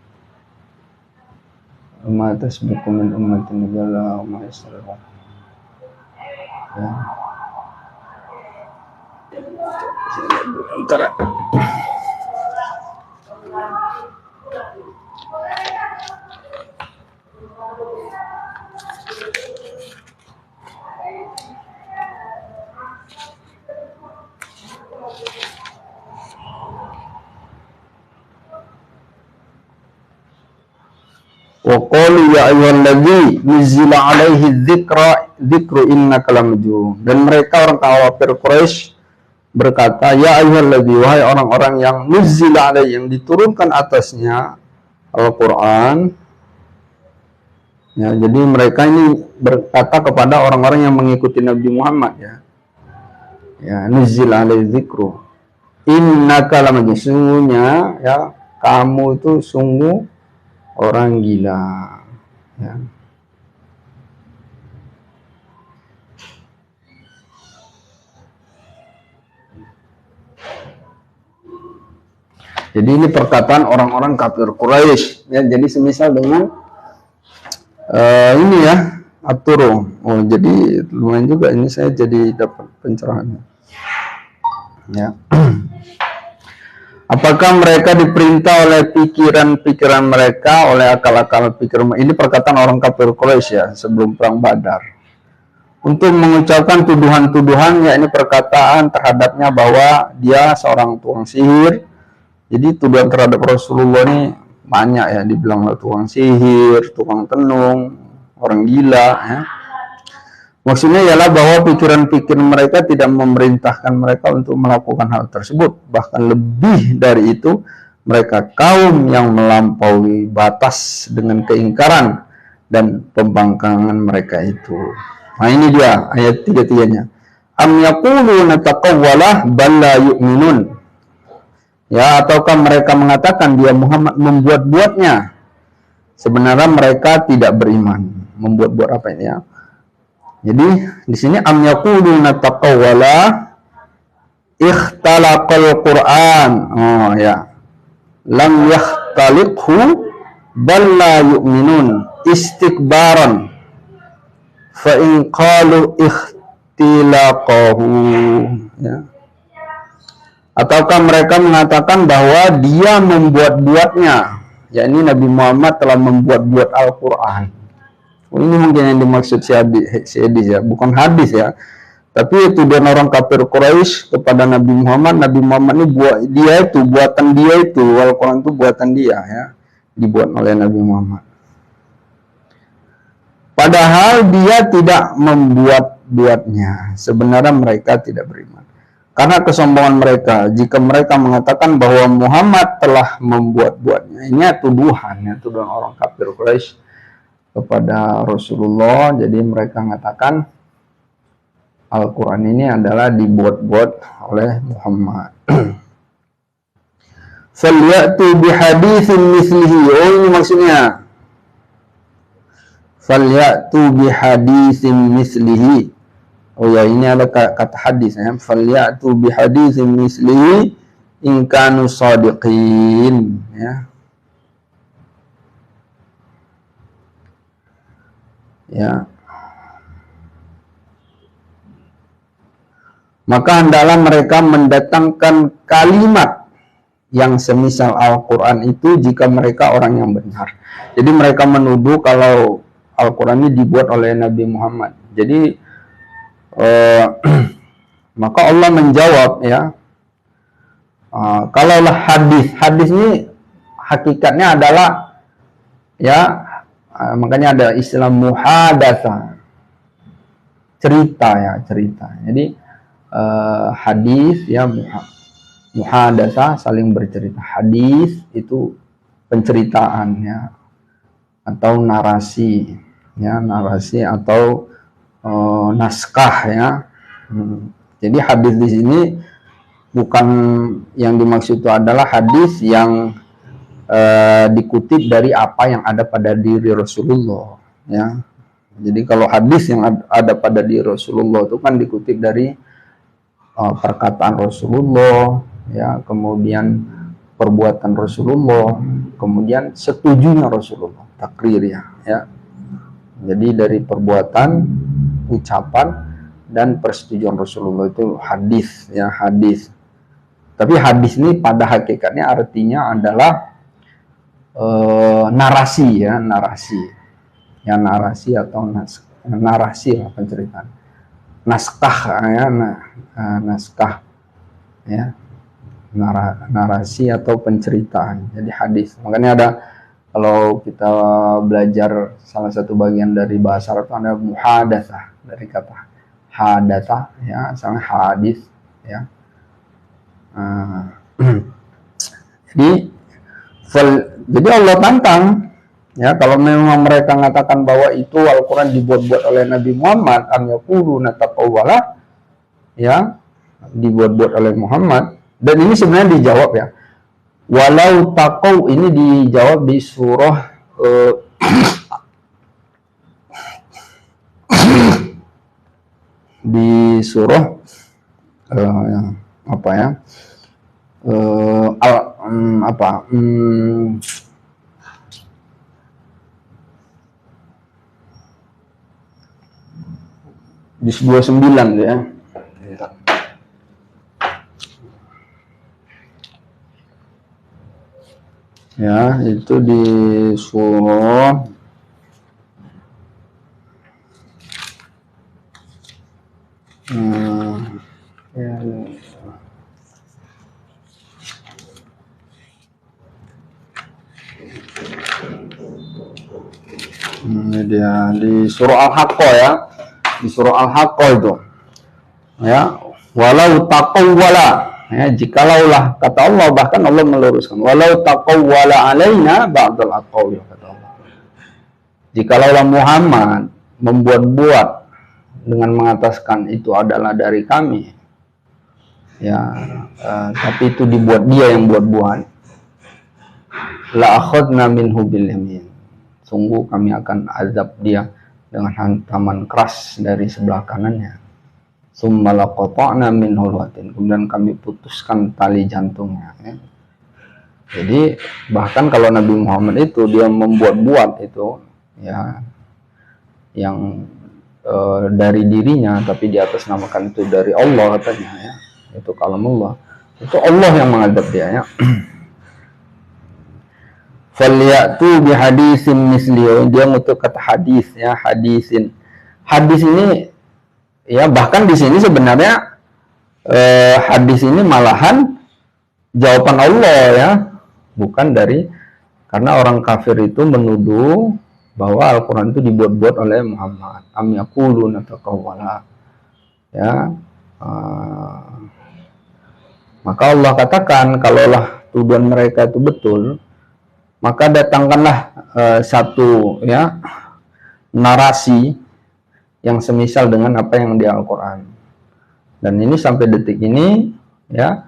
ma tasbiqu min ummatin illa ma yasrahu ya. Antara wa qalu ya ayyuhalladzi nuzila alaihi dzikru innaka lamajnun. Dan mereka orang kafir Quraisy berkata, ya ayyuhalladzi, wahai orang-orang yang nuzila alaihi, yang diturunkan atasnya Al-Qur'an. Ya, jadi mereka ini berkata kepada orang-orang yang mengikuti Nabi Muhammad ya. Ya, nuzila alaihi dzikru innaka lamajnun, sungguhnya ya kamu itu sungguh orang gila ya. Jadi ini perkataan orang-orang kafir Quraisy ya. Jadi semisal dengan ini ya At-Tur. Oh jadi lumayan juga ini, saya jadi dapat pencerahan ya. Apakah mereka diperintah oleh pikiran-pikiran mereka, oleh akal-akal pikiran? Ini perkataan orang kafir Quraisy ya sebelum perang Badar. Untuk mengucapkan tuduhan-tuduhan, ya ini perkataan terhadapnya bahwa dia seorang tukang sihir. Jadi tuduhan terhadap Rasulullah ini banyak ya, dibilang tukang sihir, tukang tenung, orang gila ya. Maksudnya ialah bahwa pikiran-pikiran mereka tidak memerintahkan mereka untuk melakukan hal tersebut. Bahkan lebih dari itu, mereka kaum yang melampaui batas dengan keingkaran dan pembangkangan mereka itu. Nah ini dia ayat 33-nya. Am yaquluna taqawwalah bal la yu'minun. Ya, ataukah mereka mengatakan dia Muhammad membuat-buatnya? Sebenarnya mereka tidak beriman. Membuat-buat apa ini ya? Jadi di sini am yaquluna taqawwala ikhtalaqal Qur'an. Oh ya. Lam yakhtaliqhu bal la yu'minun istikbaran. Fa in qalu ikhtilaqahu ya. Ataukah mereka mengatakan bahwa dia membuat-buatnya, yakni Nabi Muhammad telah membuat-buat Al-Quran. Ini mungkin yang dimaksud si hadis ya, bukan hadis ya. Tapi itu dan orang kafir Quraisy kepada Nabi Muhammad ini buatan dia itu, Al-Quran itu buatan dia ya, dibuat oleh Nabi Muhammad. Padahal dia tidak membuat-buatnya. Sebenarnya mereka tidak beriman. Karena kesombongan mereka, jika mereka mengatakan bahwa Muhammad telah membuat-buatnya, ini tuduhan orang kafir Quraisy kepada Rasulullah. Jadi mereka mengatakan Al-Quran ini adalah dibuat-buat oleh Muhammad. Falyatu bihaditsin mislihi. Oh ini maksudnya. Falyatu bihaditsin mislihi. Oh ya, ini ada kata hadis ya. Falyatu bihaditsin mislihi in kanu shadiqin ya. Ya. Maka hendaklah mereka mendatangkan kalimat yang semisal Al-Quran itu jika mereka orang yang benar. Jadi mereka menuduh kalau Al-Quran ini dibuat oleh Nabi Muhammad. Jadi maka Allah menjawab ya, kalaulah hadis ini hakikatnya adalah ya, makanya ada istilah muhadatsa, cerita. Jadi hadis ya, muhadatsa saling bercerita. Hadis itu penceritaan ya, atau narasi ya, atau naskah ya. Jadi hadis di sini bukan yang dimaksud itu adalah hadis yang dikutip dari apa yang ada pada diri Rasulullah ya. Jadi kalau hadis yang ada pada diri Rasulullah itu kan dikutip dari perkataan Rasulullah ya, kemudian perbuatan Rasulullah, kemudian setujunya Rasulullah, takrir ya. Jadi dari perbuatan, ucapan, dan persetujuan Rasulullah itu hadis ya, hadis. Tapi hadis ini pada hakikatnya artinya adalah narasi ya, narasi atau narasi lah, penceritaan, naskah ya, naskah ya, narasi atau penceritaan. Jadi hadis. Makanya ada, kalau kita belajar salah satu bagian dari bahasa Arab itu ada muhadatsah, dari kata hadatsa ya, sama hadis ya. Jadi Allah tantang ya, kalau memang mereka mengatakan bahwa itu Al-Quran dibuat-buat oleh Nabi Muhammad, am yaquluna taqawwala ya, dibuat-buat oleh Muhammad. Dan ini sebenarnya dijawab ya, walau taqaw, ini dijawab di surah di surah apa ya, di 29 ya. Ya, itu di surah ini dia di surah Al-Haqqah ya, di surah Al-Haqqah itu. Ya, walau taqawwala, ya, jikalaulah, kata Allah, bahkan Allah meluruskan, walau taqawwala alaina ba'dal aqawli, kata Allah. Jikalaulah Muhammad membuat-buat dengan mengatakan itu adalah dari kami, ya, tapi itu dibuat dia yang buat-buat, la akhadna minhu bil yamin, sungguh kami akan azab dia dengan hantaman keras dari sebelah kanannya. Summa laqata'na minhu watin, kemudian kami putuskan tali jantungnya, ya. Jadi bahkan kalau Nabi Muhammad itu dia membuat-buat itu, ya, yang dari dirinya, tapi di atas namakan itu dari Allah katanya, ya, itu kalamullah, itu Allah yang mengadab dia, ya. Falyatu bihadisin mislihi, dia ngutuk kata hadis, ya, hadisin. Hadis ini, ya, bahkan di sini sebenarnya hadis ini malahan jawaban Allah, ya, bukan dari, karena orang kafir itu menuduh bahwa Al-Quran itu dibuat-buat oleh Muhammad. Am yaquluna taqawwala, ya. Maka Allah katakan, kalaulah tuduhan mereka itu betul, maka datangkanlah satu, ya, narasi yang semisal dengan apa yang di Al-Quran. Dan ini sampai detik ini, ya,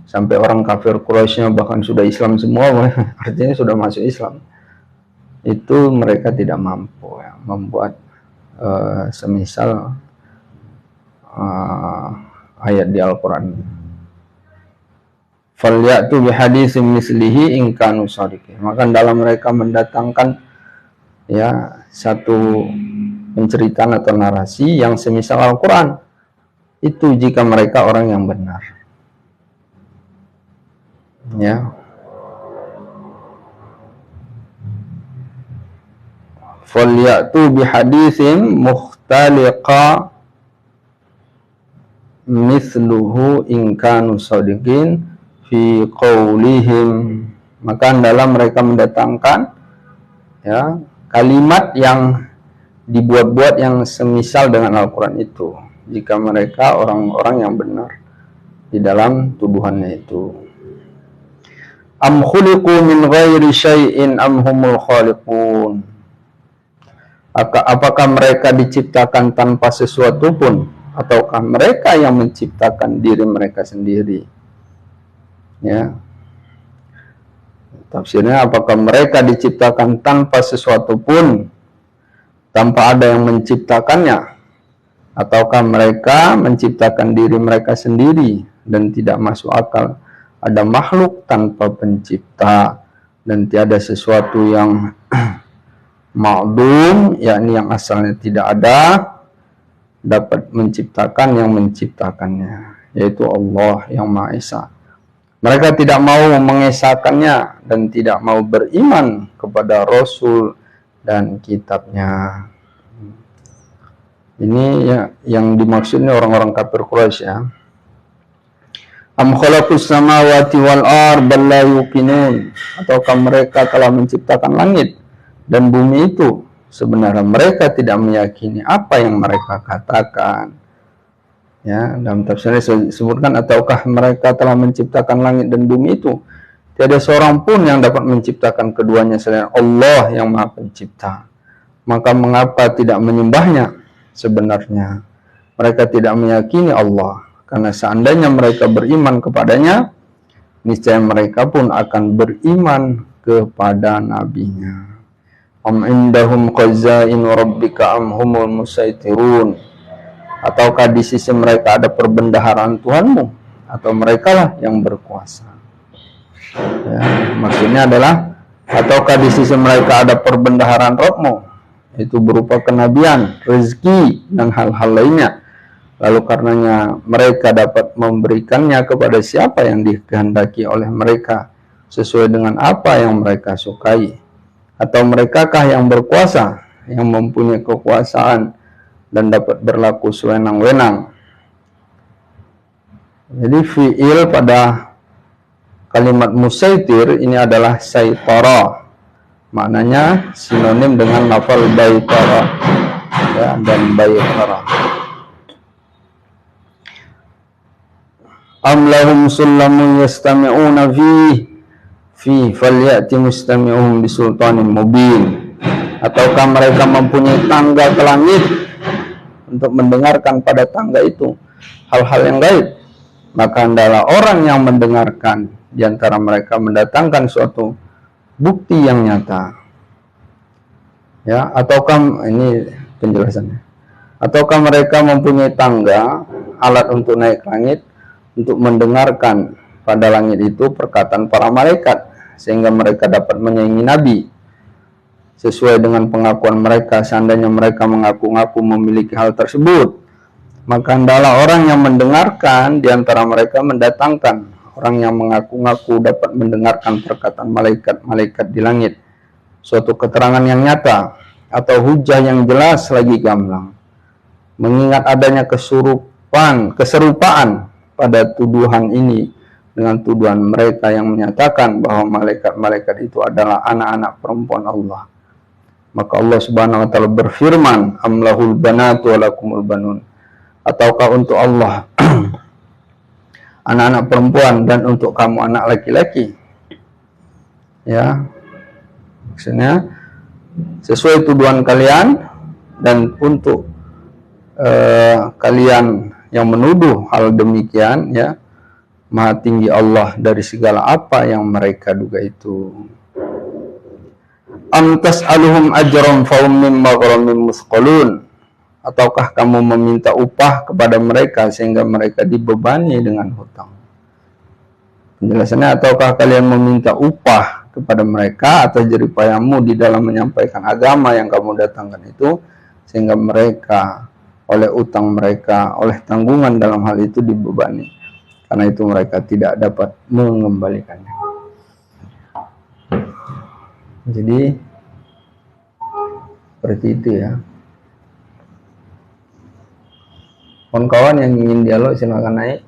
sampai orang kafir Quraisy bahkan sudah Islam semua, artinya sudah masuk Islam, itu mereka tidak mampu, ya, membuat semisal ayat di Al-Quran. Falyatu bihadisin mislihi in kanu shadiqin, maka dalam mereka mendatangkan, ya, satu penceritaan atau narasi yang semisal Al-Quran itu jika mereka orang yang benar, ya. Falyatu bihadisin mukhtaliqa misluhu in kanu shadiqin fi qaulihim, maka dalam mereka mendatangkan, ya, kalimat yang dibuat-buat yang semisal dengan Al-Quran itu jika mereka orang-orang yang benar di dalam tuduhannya itu. Am khuliqu min ghairi syai'in am humul khaliqun, apakah mereka diciptakan tanpa sesuatu pun, ataukah mereka yang menciptakan diri mereka sendiri, ya. Tafsirnya, apakah mereka diciptakan tanpa sesuatu pun, tanpa ada yang menciptakannya, ataukah mereka menciptakan diri mereka sendiri, dan tidak masuk akal ada makhluk tanpa pencipta, dan tiada sesuatu yang ma'dum, yakni yang asalnya tidak ada, dapat menciptakan yang menciptakannya, yaitu Allah yang Maha Esa. Mereka tidak mau mengesahkannya dan tidak mau beriman kepada Rasul dan kitabnya. Ini, ya, yang dimaksudnya orang-orang kafir Quraisy, ya. Am khalaqus samawati wal ard bal la yuqinun, ataukah mereka telah menciptakan langit dan bumi itu, sebenarnya mereka tidak meyakini apa yang mereka katakan, ya. Dalam tafsirnya disebutkan, ataukah mereka telah menciptakan langit dan bumi itu, tiada seorang pun yang dapat menciptakan keduanya selain Allah yang Maha Pencipta, maka mengapa tidak menyembahnya? Sebenarnya mereka tidak meyakini Allah, karena seandainya mereka beriman kepadanya, niscaya mereka pun akan beriman kepada nabinya. Am indahum khazain rabbika am humul musaitirun, ataukah di sisi mereka ada perbendaharaan Tuhanmu, atau mereka lah yang berkuasa, ya. Maksudnya adalah, ataukah di sisi mereka ada perbendaharaan Rabbmu, itu berupa kenabian, rezeki, dan hal-hal lainnya, lalu karenanya mereka dapat memberikannya kepada siapa yang dikehendaki oleh mereka sesuai dengan apa yang mereka sukai, atau merekakah yang berkuasa, yang mempunyai kekuasaan dan dapat berlaku sewenang-wenang. Jadi fi'il pada kalimat musaitir ini adalah saitara, maknanya sinonim dengan lafal baitara. ya, dan bayut haram. Am lahum sullamun yastami'una fi falyati mustami'uhum bisultanin mubin. Ataukah mereka mempunyai tangga ke langit untuk mendengarkan pada tangga itu hal-hal yang gaib, maka hendaklah orang yang mendengarkan di antara mereka mendatangkan suatu bukti yang nyata. Ya, ataukah ini penjelasannya. Ataukah mereka mempunyai tangga, alat untuk naik ke langit, untuk mendengarkan pada langit itu perkataan para malaikat, sehingga mereka dapat menyaingi Nabi sesuai dengan pengakuan mereka. Seandainya mereka mengaku-ngaku memiliki hal tersebut, maka hendaklah orang yang mendengarkan di antara mereka mendatangkan orang yang mengaku-ngaku dapat mendengarkan perkataan malaikat-malaikat di langit, suatu keterangan yang nyata atau hujah yang jelas lagi gamblang, mengingat adanya keserupaan pada tuduhan ini dengan tuduhan mereka yang menyatakan bahwa malaikat-malaikat itu adalah anak-anak perempuan Allah. Maka Allah Subhanahu wa taala berfirman, amlahul banatu walakumul banun. Ataukah untuk Allah anak-anak perempuan dan untuk kamu anak laki-laki? Ya, maksudnya sesuai tuduhan kalian, dan untuk kalian yang menuduh hal demikian, ya, Maha tinggi Allah dari segala apa yang mereka duga itu. Am tas'aluhum ajran fahum min maghramin musqalun. Ataukah kamu meminta upah kepada mereka sehingga mereka dibebani dengan hutang? Penjelasannya, ataukah kalian meminta upah kepada mereka atas jeripayamu di dalam menyampaikan agama yang kamu datangkan itu, sehingga mereka oleh utang mereka, oleh tanggungan dalam hal itu dibebani, karena itu mereka tidak dapat mengembalikannya. Jadi seperti itu ya. Kawan-kawan yang ingin dialog silakan naik.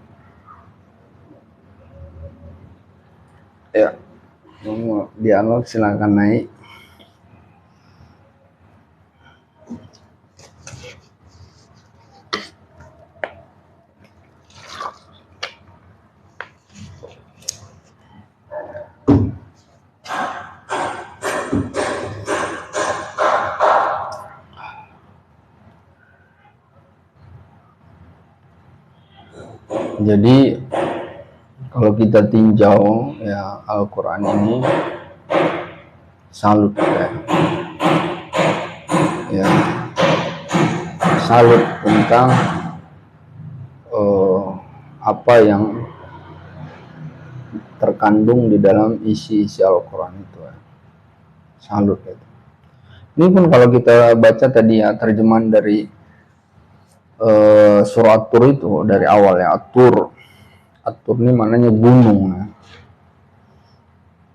Ya, mau dialog silakan naik. Jadi kalau kita tinjau ya Al-Quran ini, salut ya, salut tentang apa yang terkandung di dalam isi-isi Al-Quran itu ya. Salut ya. Ini pun kalau kita baca tadi ya terjemahan dari surah At-Tur itu dari awal ya, At-Tur ini maknanya gunung ya.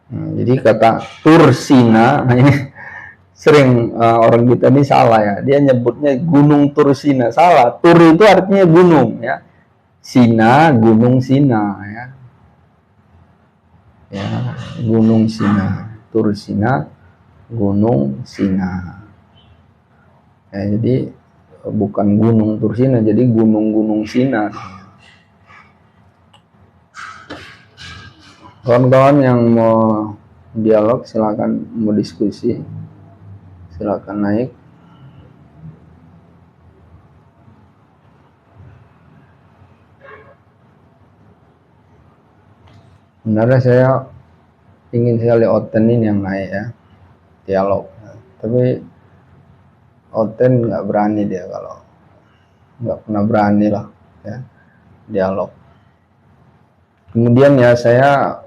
Jadi kata Tur Sina ini sering orang kita ini salah ya, dia nyebutnya gunung Tur Sina, salah. Tur itu artinya gunung ya, Sina gunung Sina ya, gunung Sina, Tur Sina gunung Sina ya. Jadi bukan gunung Tursina, jadi gunung-gunung Sina. Kawan-kawan yang mau dialog silakan, mau diskusi silakan naik. Sebenarnya saya ingin sekali Oten ini yang naik ya, dialog, tapi Oten nggak berani dia, kalau nggak pernah berani lah ya dialog. Kemudian ya saya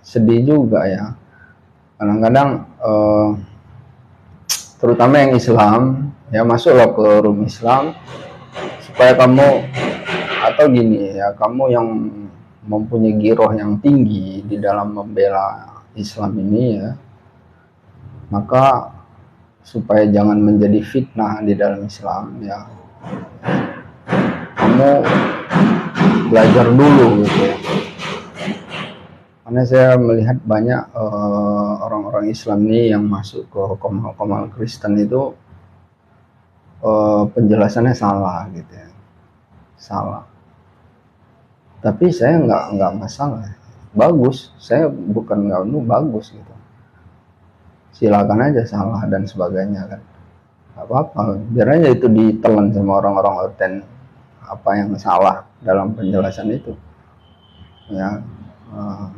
sedih juga ya, kadang-kadang terutama yang Islam ya, masuklah ke room Islam supaya kamu, atau gini ya, kamu yang mempunyai giroh yang tinggi di dalam membela Islam ini ya, maka supaya jangan menjadi fitnah di dalam Islam ya, kamu belajar dulu gitu ya. Karena saya melihat banyak orang-orang Islam ini yang masuk ke hukum Kristen itu penjelasannya salah gitu ya, salah. Tapi saya nggak masalah, bagus. Saya bukan nggak bagus gitu. Silakan aja salah dan sebagainya kan, nggak apa-apa. Biar aja itu ditelan sama orang-orang oten apa yang salah dalam penjelasan itu ya. uh,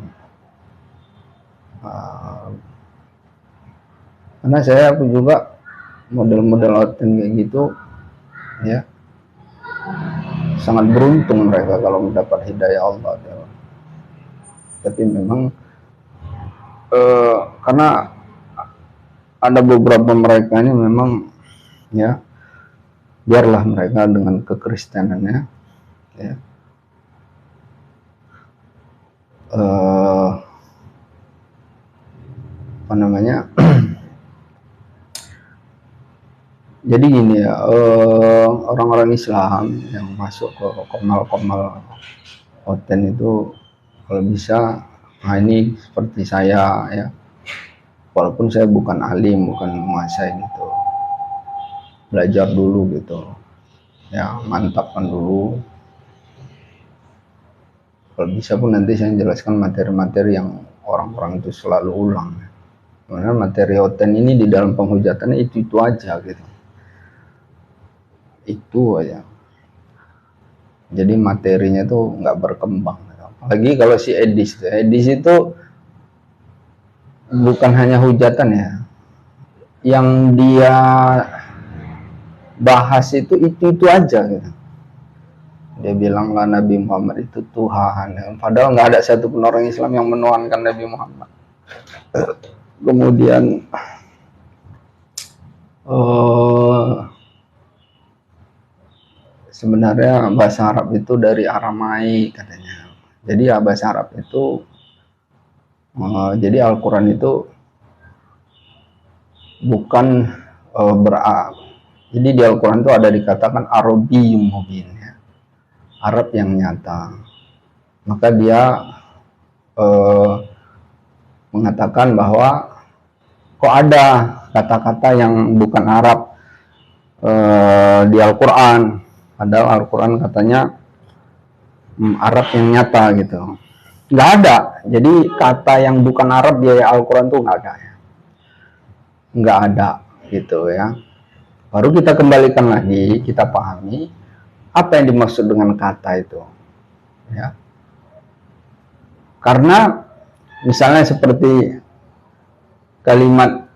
uh, karena saya juga model-model oten kayak gitu ya, sangat beruntung mereka kalau mendapat hidayah Allah ya. Tapi memang karena ada beberapa mereka ini memang ya, biarlah mereka dengan kekristenannya ya, apa namanya jadi gini ya, orang-orang Islam yang masuk ke komal-komal oten itu kalau bisa, nah ini seperti saya ya, walaupun saya bukan alim, bukan menguasai gitu, belajar dulu gitu ya, mantapkan dulu. Kalau bisa pun nanti saya jelaskan materi-materi yang orang-orang itu selalu ulang. Karena materi oten ini di dalam penghujatannya itu aja gitu, itu aja. Jadi materinya tuh nggak berkembang. Apalagi kalau si Edis itu bukan hanya hujatan ya, yang dia bahas itu aja gitu. Dia bilang lah Nabi Muhammad itu Tuhan ya. Padahal nggak ada satupun orang Islam yang menuhankan Nabi Muhammad. Kemudian sebenarnya bahasa Arab itu dari Aramaik katanya. Jadi ya bahasa Arab itu jadi Al-Quran itu bukan jadi di Al-Quran itu ada dikatakan Arabiyyum mubin ya, Arab yang nyata. Maka dia mengatakan bahwa kok ada kata-kata yang bukan Arab di Al-Quran, padahal Al-Quran katanya Arab yang nyata gitu. Nggak ada. Jadi kata yang bukan Arab di Al-Quran tuh nggak ada ya. Nggak ada gitu ya. Baru kita kembalikan lagi, kita pahami apa yang dimaksud dengan kata itu ya. Karena misalnya seperti kalimat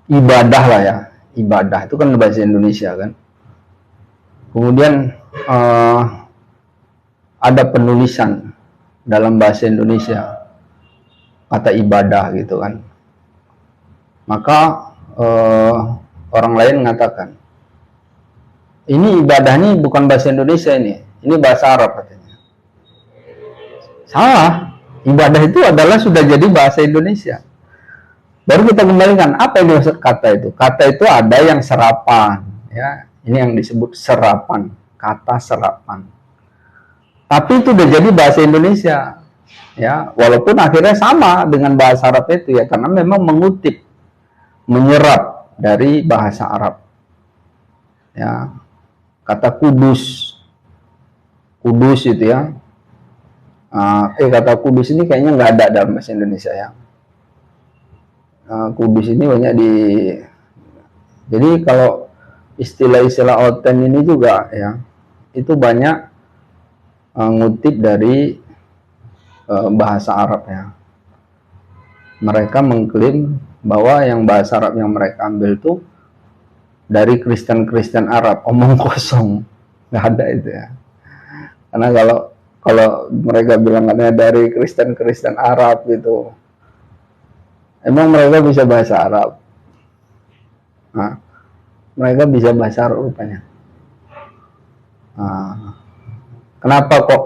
ibadah lah ya, ibadah itu kan bahasa Indonesia kan. Kemudian ada penulisan dalam bahasa Indonesia kata ibadah gitu kan. Maka orang lain mengatakan ini ibadah ini bukan bahasa Indonesia, ini bahasa Arab katanya. Salah, ibadah itu adalah sudah jadi bahasa Indonesia. Baru kita kembalikan apa yang dimaksud kata itu. Kata itu ada yang serapan ya, ini yang disebut serapan, kata serapan. Tapi itu udah jadi bahasa Indonesia ya, walaupun akhirnya sama dengan bahasa Arab itu ya, karena memang mengutip, menyerap dari bahasa Arab ya. Kata kudus itu ya, kata kudus ini kayaknya nggak ada dalam bahasa Indonesia ya. Kudus ini banyak jadi kalau istilah-istilah oten ini juga ya, itu banyak ngutip dari bahasa Arab ya. Mereka mengklaim bahwa yang bahasa Arab yang mereka ambil tuh dari Kristen Arab, omong kosong, nggak ada itu ya. Karena kalau mereka bilang katanya dari Kristen Arab gitu, emang mereka bisa bahasa Arab? Nah, mereka bisa bahasa Arab rupanya. Kenapa kok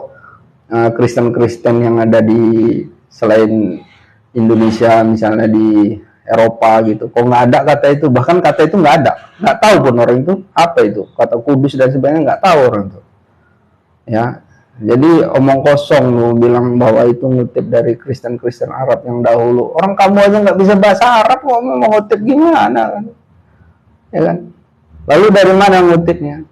Kristen yang ada di selain Indonesia, misalnya di Eropa gitu, kok nggak ada kata itu? Bahkan kata itu nggak ada, nggak tahu pun orang itu apa itu kata kudus dan sebagainya, nggak tahu orang itu ya. Jadi omong kosong lu bilang bahwa itu ngutip dari Kristen-Kristen Arab yang dahulu. Orang kamu aja nggak bisa bahasa Arab kok mau ngutip gimana kan? Ya kan? Lalu dari mana ngutipnya?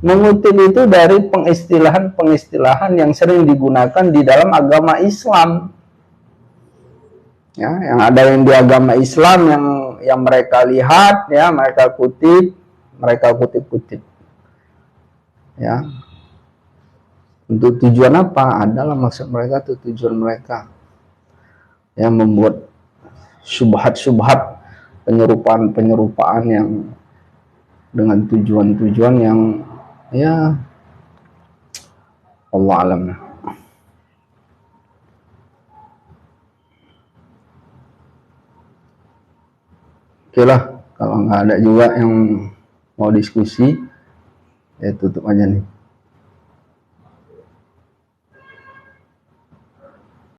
Mengutip itu dari pengistilahan-pengistilahan yang sering digunakan di dalam agama Islam. Ya, yang ada yang di agama Islam yang mereka lihat, ya, mereka kutip. Ya, untuk tujuan apa? Adalah maksud mereka tuh tujuan mereka yang membuat subhat-subhat, penyerupaan yang dengan tujuan-tujuan yang ya Allah alam. Oke lah, kalau nggak ada juga yang mau diskusi, ya tutup aja nih.